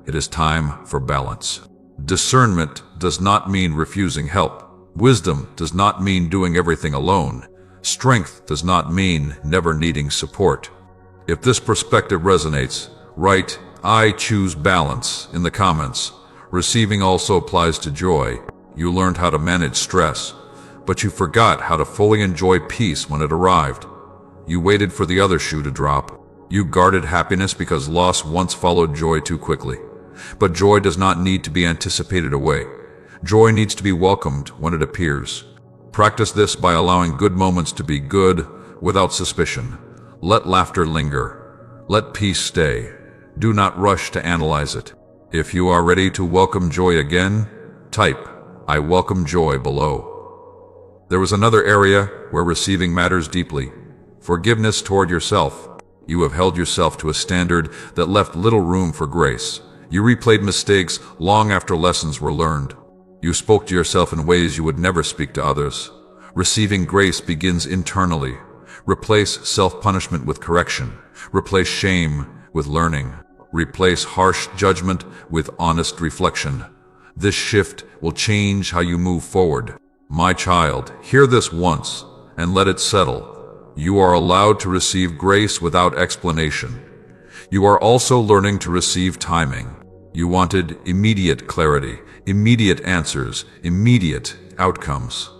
it is time for balance. Discernment does not mean refusing help. Wisdom does not mean doing everything alone. Strength does not mean never needing support. If this perspective resonates, write "I choose balance" in the comments. Receiving also applies to joy. You learned how to manage stress, but you forgot how to fully enjoy peace when it arrived. You waited for the other shoe to drop. You guarded happiness because loss once followed joy too quickly. But joy does not need to be anticipated away. Joy needs to be welcomed when it appears. Practice this by allowing good moments to be good without suspicion. Let laughter linger. Let peace stay. Do not rush to analyze it. If you are ready to welcome joy again, type, "I welcome joy" below. There was another area where receiving matters deeply. Forgiveness toward yourself. You have held yourself to a standard that left little room for grace. You replayed mistakes long after lessons were learned. You spoke to yourself in ways you would never speak to others. Receiving grace begins internally. Replace self-punishment with correction. Replace shame with learning. Replace harsh judgment with honest reflection. This shift will change how you move forward. My child, hear this once and let it settle. You are allowed to receive grace without explanation. You are also learning to receive timing. You wanted immediate clarity, immediate answers, immediate outcomes.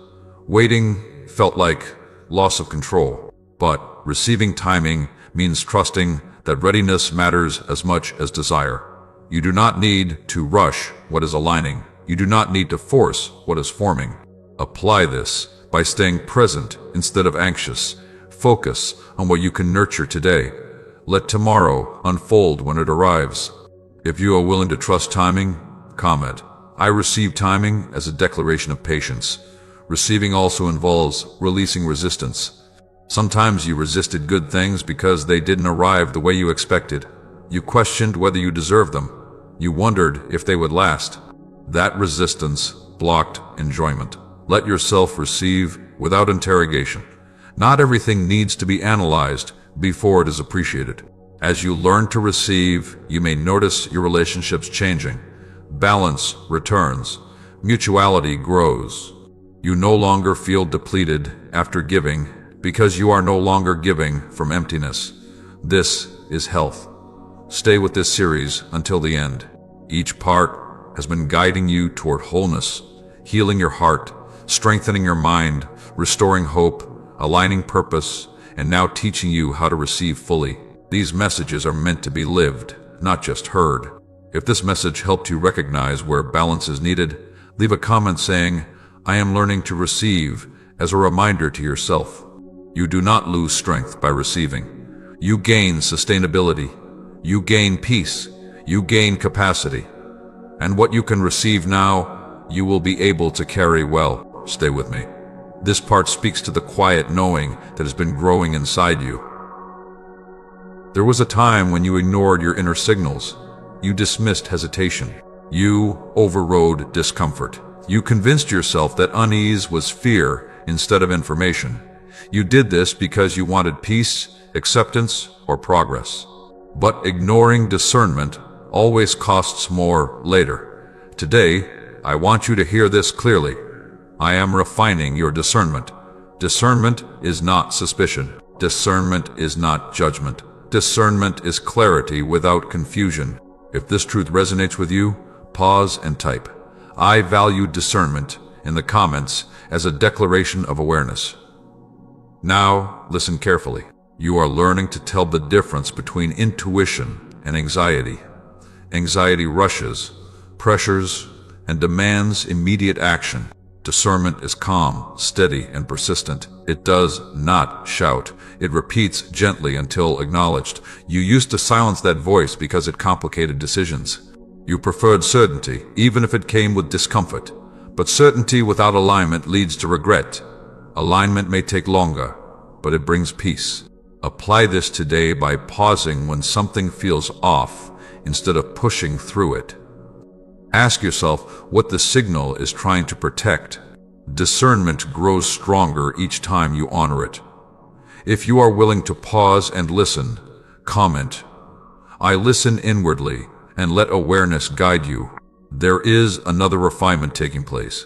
Waiting felt like loss of control, but receiving timing means trusting that readiness matters as much as desire. You do not need to rush what is aligning. You do not need to force what is forming. Apply this by staying present instead of anxious. Focus on what you can nurture today. Let tomorrow unfold when it arrives. If you are willing to trust timing, comment, "I receive timing" as a declaration of patience. Receiving also involves releasing resistance. Sometimes you resisted good things because they didn't arrive the way you expected. You questioned whether you deserved them. You wondered if they would last. That resistance blocked enjoyment. Let yourself receive without interrogation. Not everything needs to be analyzed before it is appreciated. As you learn to receive, you may notice your relationships changing. Balance returns. Mutuality grows. You no longer feel depleted after giving because you are no longer giving from emptiness. This is health. Stay with this series until the end. Each part has been guiding you toward wholeness, healing your heart, strengthening your mind, restoring hope, aligning purpose, and now teaching you how to receive fully. These messages are meant to be lived, not just heard. If this message helped you recognize where balance is needed, leave a comment saying, "I am learning to receive," as a reminder to yourself. You do not lose strength by receiving. You gain sustainability. You gain peace. You gain capacity. And what you can receive now, you will be able to carry well. Stay with me. This part speaks to the quiet knowing that has been growing inside you. There was a time when you ignored your inner signals. You dismissed hesitation. You overrode discomfort. You convinced yourself that unease was fear instead of information. You did this because you wanted peace, acceptance, or progress. But ignoring discernment always costs more later. Today, I want you to hear this clearly. I am refining your discernment. Discernment is not suspicion. Discernment is not judgment. Discernment is clarity without confusion. If this truth resonates with you, pause and type, "I value discernment" in the comments as a declaration of awareness. Now, listen carefully. You are learning to tell the difference between intuition and anxiety. Anxiety rushes, pressures, and demands immediate action. Discernment is calm, steady, and persistent. It does not shout. It repeats gently until acknowledged. You used to silence that voice because it complicated decisions. You preferred certainty, even if it came with discomfort. But certainty without alignment leads to regret. Alignment may take longer, but it brings peace. Apply this today by pausing when something feels off instead of pushing through it. Ask yourself what the signal is trying to protect. Discernment grows stronger each time you honor it. If you are willing to pause and listen, comment, "I listen inwardly," and let awareness guide you. There is another refinement taking place.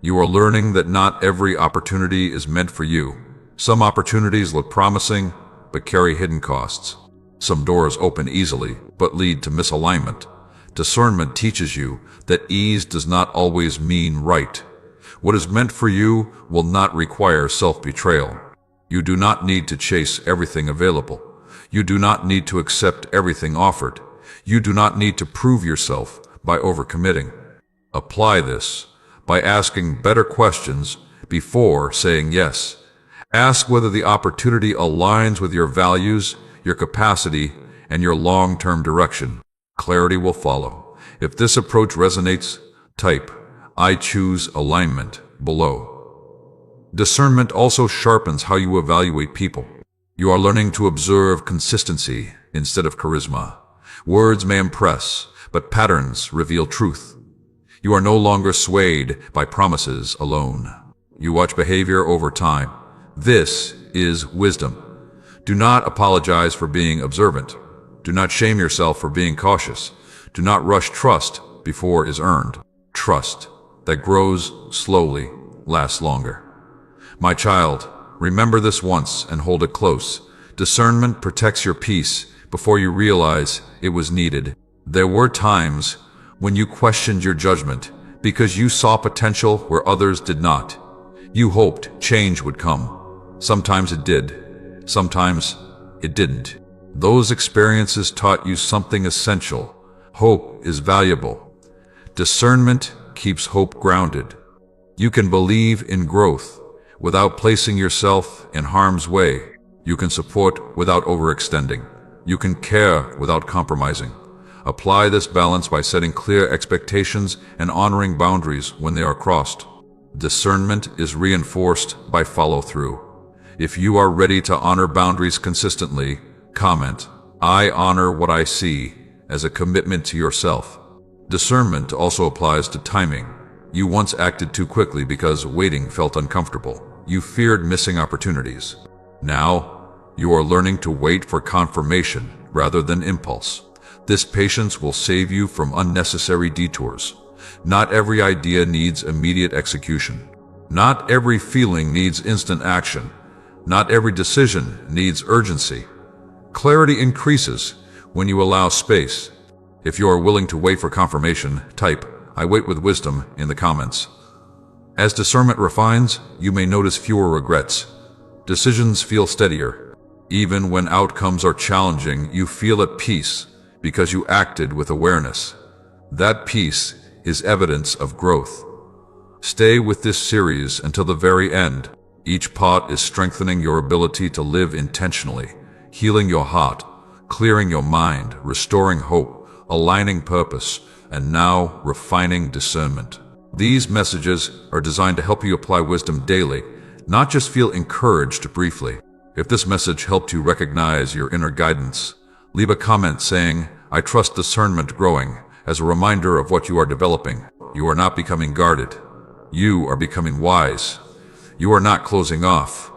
You are learning that not every opportunity is meant for you. Some opportunities look promising, but carry hidden costs. Some doors open easily, but lead to misalignment. Discernment teaches you that ease does not always mean right. What is meant for you will not require self-betrayal. You do not need to chase everything available. You do not need to accept everything offered. You do not need to prove yourself by overcommitting. Apply this by asking better questions before saying yes. Ask whether the opportunity aligns with your values, your capacity, and your long-term direction. Clarity will follow. If this approach resonates, type "I choose alignment" below. Discernment also sharpens how you evaluate people. You are learning to observe consistency instead of charisma. Words may impress, but patterns reveal truth. You are no longer swayed by promises alone. You watch behavior over time. This is wisdom. Do not apologize for being observant. Do not shame yourself for being cautious. Do not rush trust before it is earned. Trust that grows slowly lasts longer. My child, remember this once and hold it close. Discernment protects your peace before you realize it was needed. There were times when you questioned your judgment because you saw potential where others did not. You hoped change would come. Sometimes it did. Sometimes it didn't. Those experiences taught you something essential. Hope is valuable. Discernment keeps hope grounded. You can believe in growth without placing yourself in harm's way. You can support without overextending. You can care without compromising. Apply this balance by setting clear expectations and honoring boundaries when they are crossed. Discernment is reinforced by follow-through. If you are ready to honor boundaries consistently, comment, "I honor what I see," as a commitment to yourself. Discernment also applies to timing. You once acted too quickly because waiting felt uncomfortable. You feared missing opportunities. Now, you are learning to wait for confirmation rather than impulse. This patience will save you from unnecessary detours. Not every idea needs immediate execution. Not every feeling needs instant action. Not every decision needs urgency. Clarity increases when you allow space. If you are willing to wait for confirmation, type "I wait with wisdom" in the comments. As discernment refines, you may notice fewer regrets. Decisions feel steadier. Even when outcomes are challenging, you feel at peace because you acted with awareness. That peace is evidence of growth. Stay with this series until the very end. Each part is strengthening your ability to live intentionally, healing your heart, clearing your mind, restoring hope, aligning purpose, and now refining discernment. These messages are designed to help you apply wisdom daily, not just feel encouraged briefly. If this message helped you recognize your inner guidance, leave a comment saying, "I trust discernment growing," as a reminder of what you are developing. You are not becoming guarded. You are becoming wise. You are not closing off.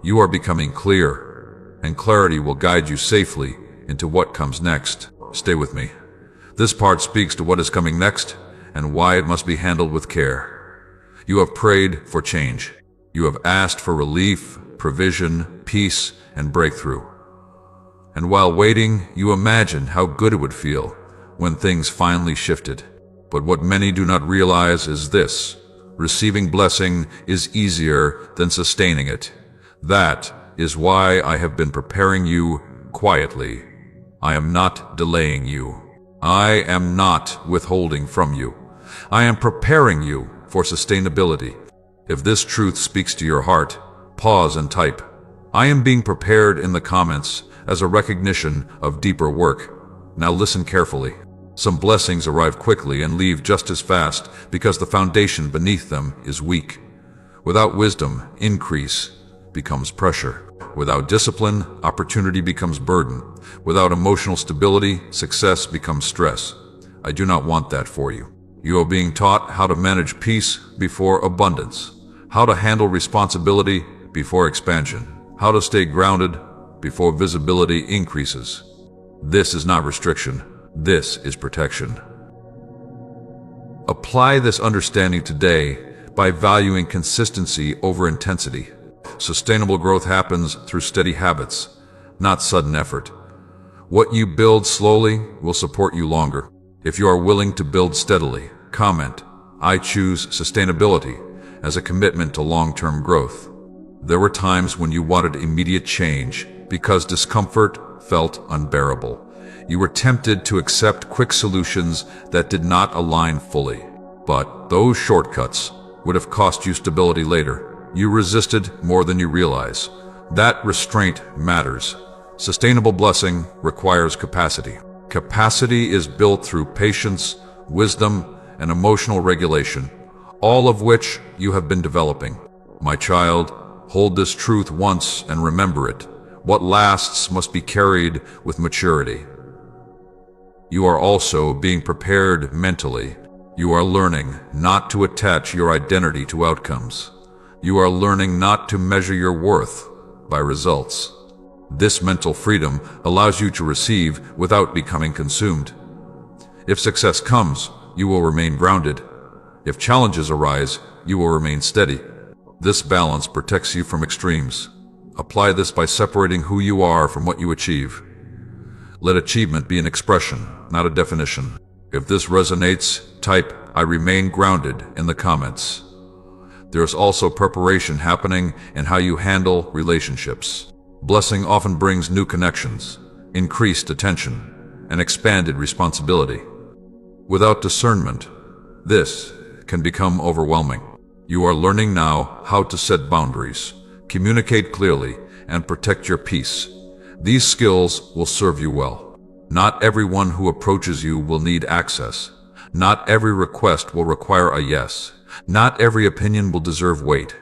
You are becoming clear, and clarity will guide you safely into what comes next. Stay with me. This part speaks to what is coming next and why it must be handled with care. You have prayed for change. You have asked for relief, provision, peace, and breakthrough. And while waiting, you imagined how good it would feel when things finally shifted. But what many do not realize is this: receiving blessing is easier than sustaining it. That is why I have been preparing you quietly. I am not delaying you. I am not withholding from you. I am preparing you for sustainability. If this truth speaks to your heart, pause and type "I am being prepared" in the comments as a recognition of deeper work. Now listen carefully. Some blessings arrive quickly and leave just as fast because the foundation beneath them is weak. Without wisdom, increase becomes pressure. Without discipline, opportunity becomes burden. Without emotional stability, success becomes stress. I do not want that for you. You are being taught how to manage peace before abundance, how to handle responsibility before expansion, how to stay grounded before visibility increases. This is not restriction. This is protection. Apply this understanding today by valuing consistency over intensity. Sustainable growth happens through steady habits, not sudden effort. What you build slowly will support you longer. If you are willing to build steadily, comment, "I choose sustainability," as a commitment to long-term growth. There were times when you wanted immediate change because discomfort felt unbearable. You were tempted to accept quick solutions that did not align fully. But those shortcuts would have cost you stability later. You resisted more than you realize. That restraint matters. Sustainable blessing requires capacity. Capacity is built through patience, wisdom, and emotional regulation, all of which you have been developing. My child, hold this truth once and remember it. What lasts must be carried with maturity. You are also being prepared mentally. You are learning not to attach your identity to outcomes. You are learning not to measure your worth by results. This mental freedom allows you to receive without becoming consumed. If success comes, you will remain grounded. If challenges arise, you will remain steady. This balance protects you from extremes. Apply this by separating who you are from what you achieve. Let achievement be an expression, not a definition. If this resonates, type "I remain grounded" in the comments. There is also preparation happening in how you handle relationships. Blessing often brings new connections, increased attention, and expanded responsibility. Without discernment, this can become overwhelming. You are learning now how to set boundaries, communicate clearly, and protect your peace. These skills will serve you well. Not everyone who approaches you will need access. Not every request will require a yes. Not every opinion will deserve weight.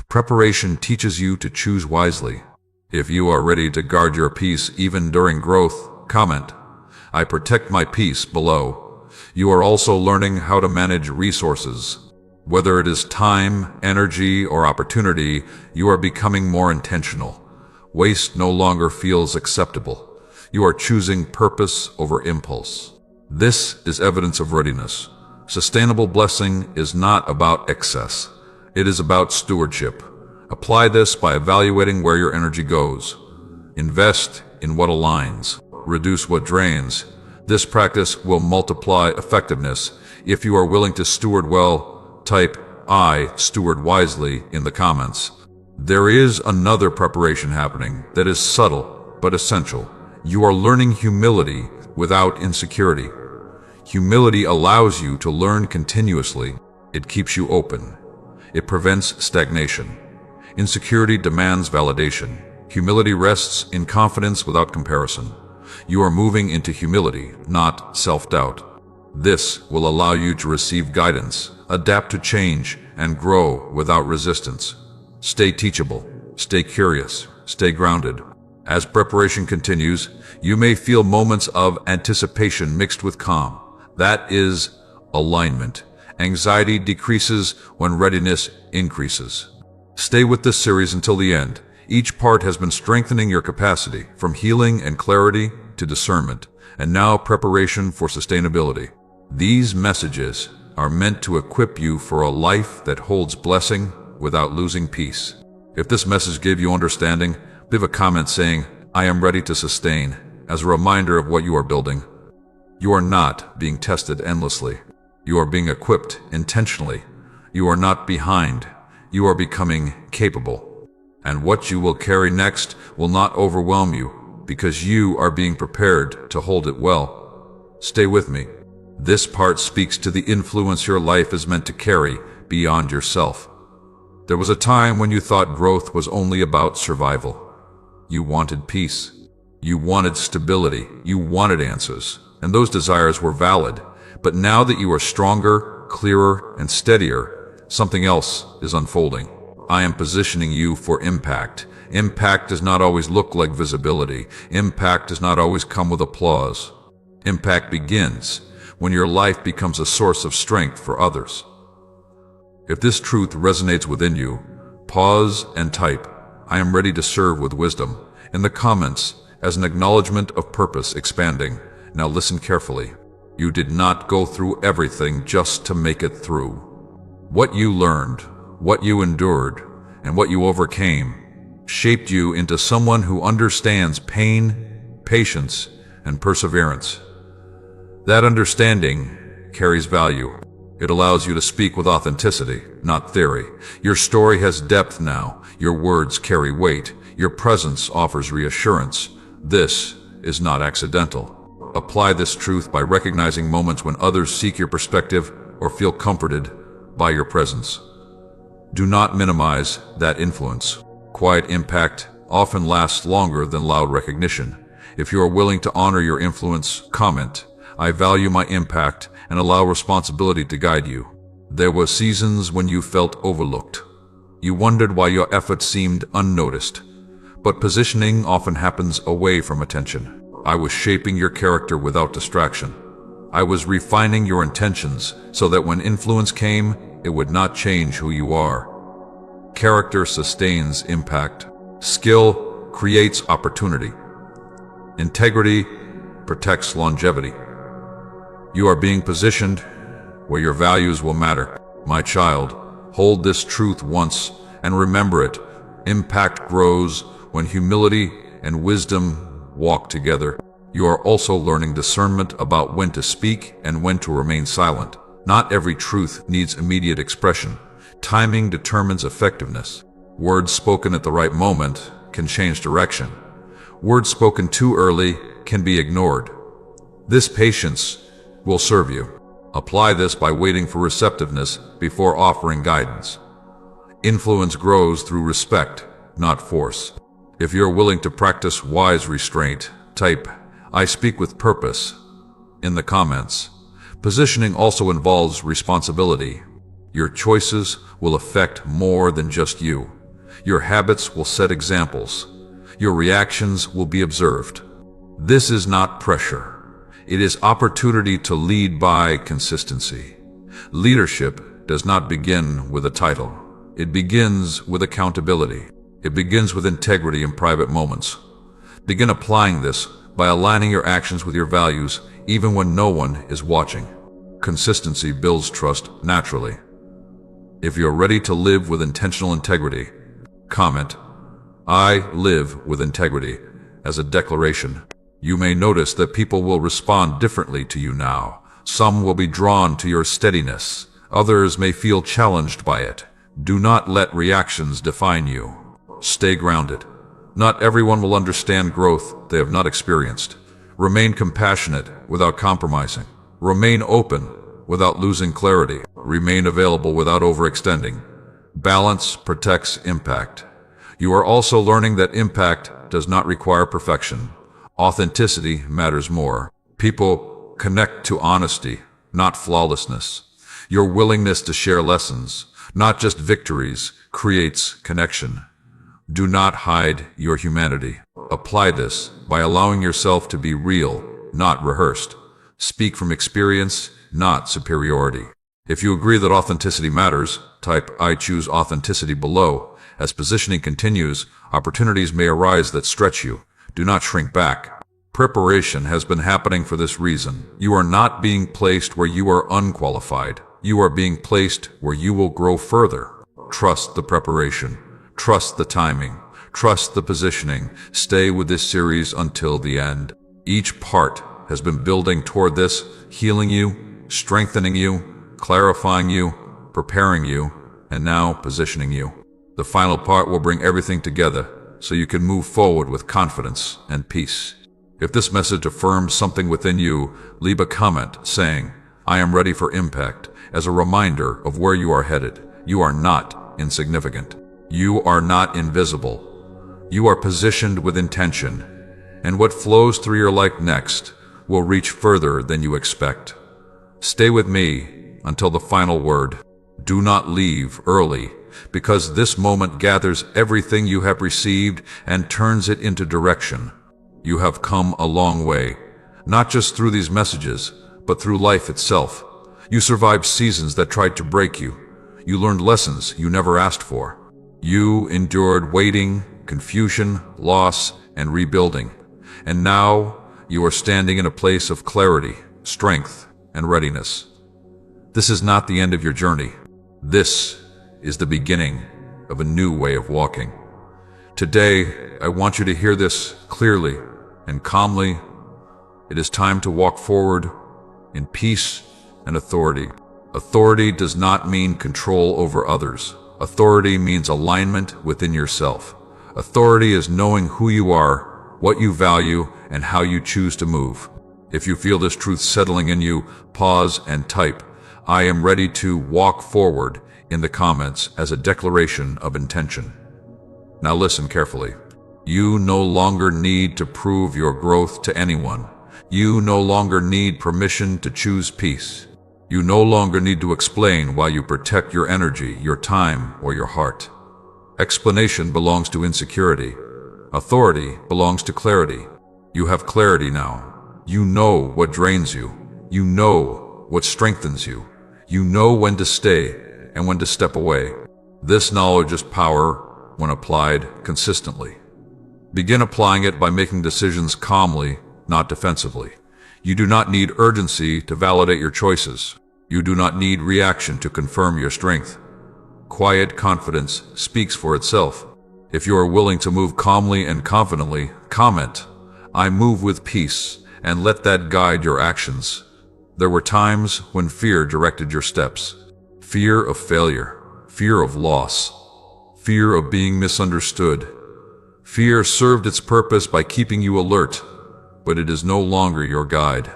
Preparation teaches you to choose wisely. If you are ready to guard your peace even during growth, comment, "I protect my peace" below. You are also learning how to manage resources. Whether it is time, energy, or opportunity, you are becoming more intentional. Waste no longer feels acceptable. You are choosing purpose over impulse. This is evidence of readiness. Sustainable blessing is not about excess. It is about stewardship. Apply this by evaluating where your energy goes. Invest in what aligns. Reduce what drains. This practice will multiply effectiveness. If you are willing to steward well, type "I steward wisely" in the comments. There is another preparation happening that is subtle but essential. You are learning humility without insecurity. Humility allows you to learn continuously. It keeps you open. It prevents stagnation. Insecurity demands validation. Humility rests in confidence without comparison. You are moving into humility, not self-doubt. This will allow you to receive guidance, adapt to change, and grow without resistance. Stay teachable, stay curious, stay grounded. As preparation continues, you may feel moments of anticipation mixed with calm. That is alignment. Anxiety decreases when readiness increases. Stay with this series until the end. Each part has been strengthening your capacity, from healing and clarity to discernment, and now preparation for sustainability. These messages are meant to equip you for a life that holds blessing without losing peace. If this message gave you understanding, leave a comment saying, "I am ready to sustain," as a reminder of what you are building. You are not being tested endlessly. You are being equipped intentionally. You are not behind. You are becoming capable. And what you will carry next will not overwhelm you, because you are being prepared to hold it well. Stay with me. This part speaks to the influence your life is meant to carry beyond yourself. There was a time when you thought growth was only about survival. You wanted peace. You wanted stability. You wanted answers. And those desires were valid. But now that you are stronger, clearer, and steadier, something else is unfolding. I am positioning you for impact. Impact does not always look like visibility. Impact does not always come with applause. Impact begins when your life becomes a source of strength for others. If this truth resonates within you, pause and type, "I am ready to serve with wisdom," in the comments as an acknowledgement of purpose expanding. Now listen carefully. You did not go through everything just to make it through. What you learned, what you endured, and what you overcame shaped you into someone who understands pain, patience, and perseverance. That understanding carries value. It allows you to speak with authenticity, not theory. Your story has depth now. Your words carry weight. Your presence offers reassurance. This is not accidental. Apply this truth by recognizing moments when others seek your perspective or feel comforted by your presence. Do not minimize that influence. Quiet impact often lasts longer than loud recognition. If you are willing to honor your influence, comment, "I value my impact," and allow responsibility to guide you. There were seasons when you felt overlooked. You wondered why your efforts seemed unnoticed. But positioning often happens away from attention. I was shaping your character without distraction. I was refining your intentions so that when influence came, it would not change who you are. Character sustains impact. Skill creates opportunity. Integrity protects longevity. You are being positioned where your values will matter. My child, hold this truth once and remember it. Impact grows when humility and wisdom walk together. You are also learning discernment about when to speak and when to remain silent. Not every truth needs immediate expression. Timing determines effectiveness. Words spoken at the right moment can change direction. Words spoken too early can be ignored. This patience will serve you. Apply this by waiting for receptiveness before offering guidance. Influence grows through respect, not force. If you're willing to practice wise restraint, type, "I speak with purpose," in the comments. Positioning also involves responsibility. Your choices will affect more than just you. Your habits will set examples. Your reactions will be observed. This is not pressure. It is opportunity to lead by consistency. Leadership does not begin with a title. It begins with accountability. It begins with integrity in private moments. Begin applying this by aligning your actions with your values, even when no one is watching. Consistency builds trust naturally. If you're ready to live with intentional integrity, comment, "I live with integrity," as a declaration. You may notice that people will respond differently to you now. Some will be drawn to your steadiness. Others may feel challenged by it. Do not let reactions define you. Stay grounded. Not everyone will understand growth they have not experienced. Remain compassionate without compromising. Remain open without losing clarity. Remain available without overextending. Balance protects impact. You are also learning that impact does not require perfection. Authenticity matters more. People connect to honesty, not flawlessness. Your willingness to share lessons, not just victories, creates connection. Do not hide your humanity. Apply this by allowing yourself to be real, not rehearsed. Speak from experience, not superiority. If you agree that authenticity matters, type "I choose authenticity" below. As positioning continues, opportunities may arise that stretch you. Do not shrink back. Preparation has been happening for this reason. You are not being placed where you are unqualified. You are being placed where you will grow further. Trust the preparation. Trust the timing. Trust the positioning. Stay with this series until the end. Each part has been building toward this, healing you, strengthening you, clarifying you, preparing you, and now positioning you. The final part will bring everything together so you can move forward with confidence and peace. If this message affirms something within you, leave a comment saying, "I am ready for impact," as a reminder of where you are headed. You are not insignificant. You are not invisible. You are positioned with intention, and what flows through your life next will reach further than you expect. Stay with me until the final word. Do not leave early, because this moment gathers everything you have received and turns it into direction. You have come a long way, not just through these messages, but through life itself. You survived seasons that tried to break you. You learned lessons you never asked for. You endured waiting, confusion, loss, and rebuilding. And now you are standing in a place of clarity, strength, and readiness. This is not the end of your journey. This is the beginning of a new way of walking. Today, I want you to hear this clearly and calmly. It is time to walk forward in peace and authority. Authority does not mean control over others. Authority means alignment within yourself. Authority is knowing who you are, what you value, and how you choose to move. If you feel this truth settling in you, pause and type, "I am ready to walk forward," in the comments as a declaration of intention. Now listen carefully. You no longer need to prove your growth to anyone. You no longer need permission to choose peace. You no longer need to explain why you protect your energy, your time, or your heart. Explanation belongs to insecurity. Authority belongs to clarity. You have clarity now. You know what drains you. You know what strengthens you. You know when to stay and when to step away. This knowledge is power when applied consistently. Begin applying it by making decisions calmly, not defensively. You do not need urgency to validate your choices. You do not need reaction to confirm your strength. Quiet confidence speaks for itself. If you are willing to move calmly and confidently, comment, "I move with peace," and let that guide your actions. There were times when fear directed your steps. Fear of failure, fear of loss, fear of being misunderstood. Fear served its purpose by keeping you alert, but it is no longer your guide.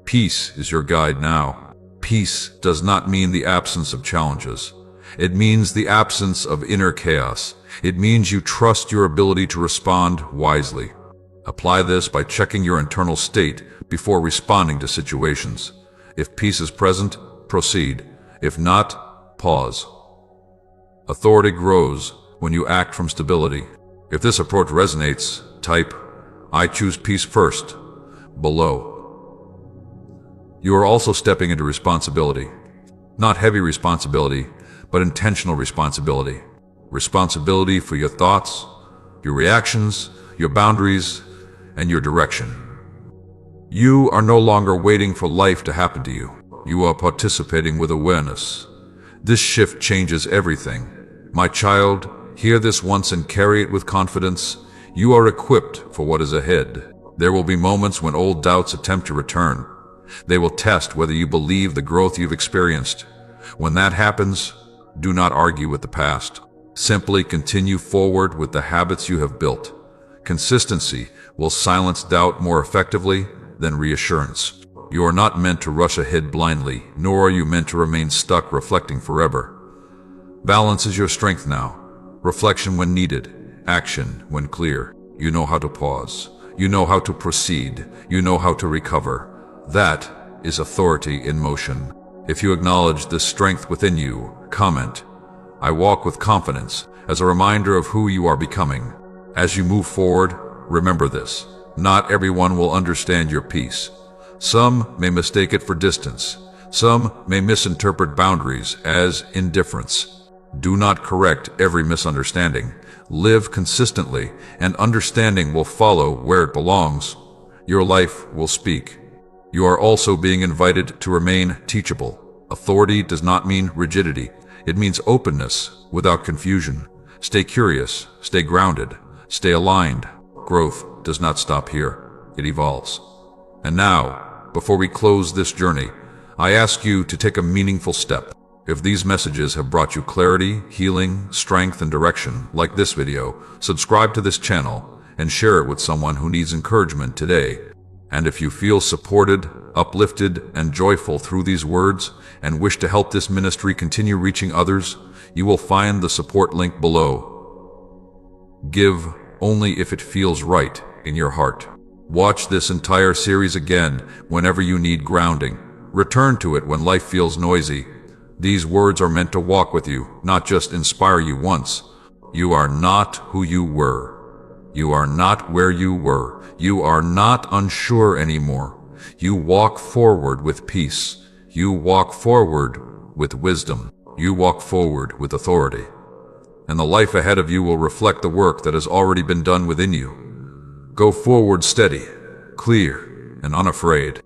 Peace is your guide now. Peace does not mean the absence of challenges. It means the absence of inner chaos. It means you trust your ability to respond wisely. Apply this by checking your internal state before responding to situations. If peace is present, proceed. If not, pause. Authority grows when you act from stability. If this approach resonates, type, "I choose peace first," below. You are also stepping into responsibility. Not heavy responsibility, but intentional responsibility. Responsibility for your thoughts, your reactions, your boundaries, and your direction. You are no longer waiting for life to happen to you. You are participating with awareness. This shift changes everything. My child, hear this once and carry it with confidence. You are equipped for what is ahead. There will be moments when old doubts attempt to return. They will test whether you believe the growth you've experienced. When that happens, do not argue with the past. Simply continue forward with the habits you have built. Consistency will silence doubt more effectively than reassurance. You are not meant to rush ahead blindly, nor are you meant to remain stuck reflecting forever. Balance is your strength now. Reflection when needed, action when clear. You know how to pause. You know how to proceed. You know how to recover. That is authority in motion. If you acknowledge this strength within you, comment, "I walk with confidence," as a reminder of who you are becoming. As you move forward, remember this. Not everyone will understand your peace. Some may mistake it for distance. Some may misinterpret boundaries as indifference. Do not correct every misunderstanding. Live consistently, and understanding will follow where it belongs. Your life will speak. You are also being invited to remain teachable. Authority does not mean rigidity. It means openness without confusion. Stay curious, stay grounded, stay aligned. Growth does not stop here. It evolves. And now, before we close this journey, I ask you to take a meaningful step. If these messages have brought you clarity, healing, strength, and direction, like this video, subscribe to this channel and share it with someone who needs encouragement today. And if you feel supported, uplifted, and joyful through these words and wish to help this ministry continue reaching others, you will find the support link below. Give only if it feels right in your heart. Watch this entire series again whenever you need grounding. Return to it when life feels noisy. These words are meant to walk with you, not just inspire you once. You are not who you were. You are not where you were. You are not unsure anymore. You walk forward with peace. You walk forward with wisdom. You walk forward with authority. And the life ahead of you will reflect the work that has already been done within you. Go forward steady, clear, and unafraid.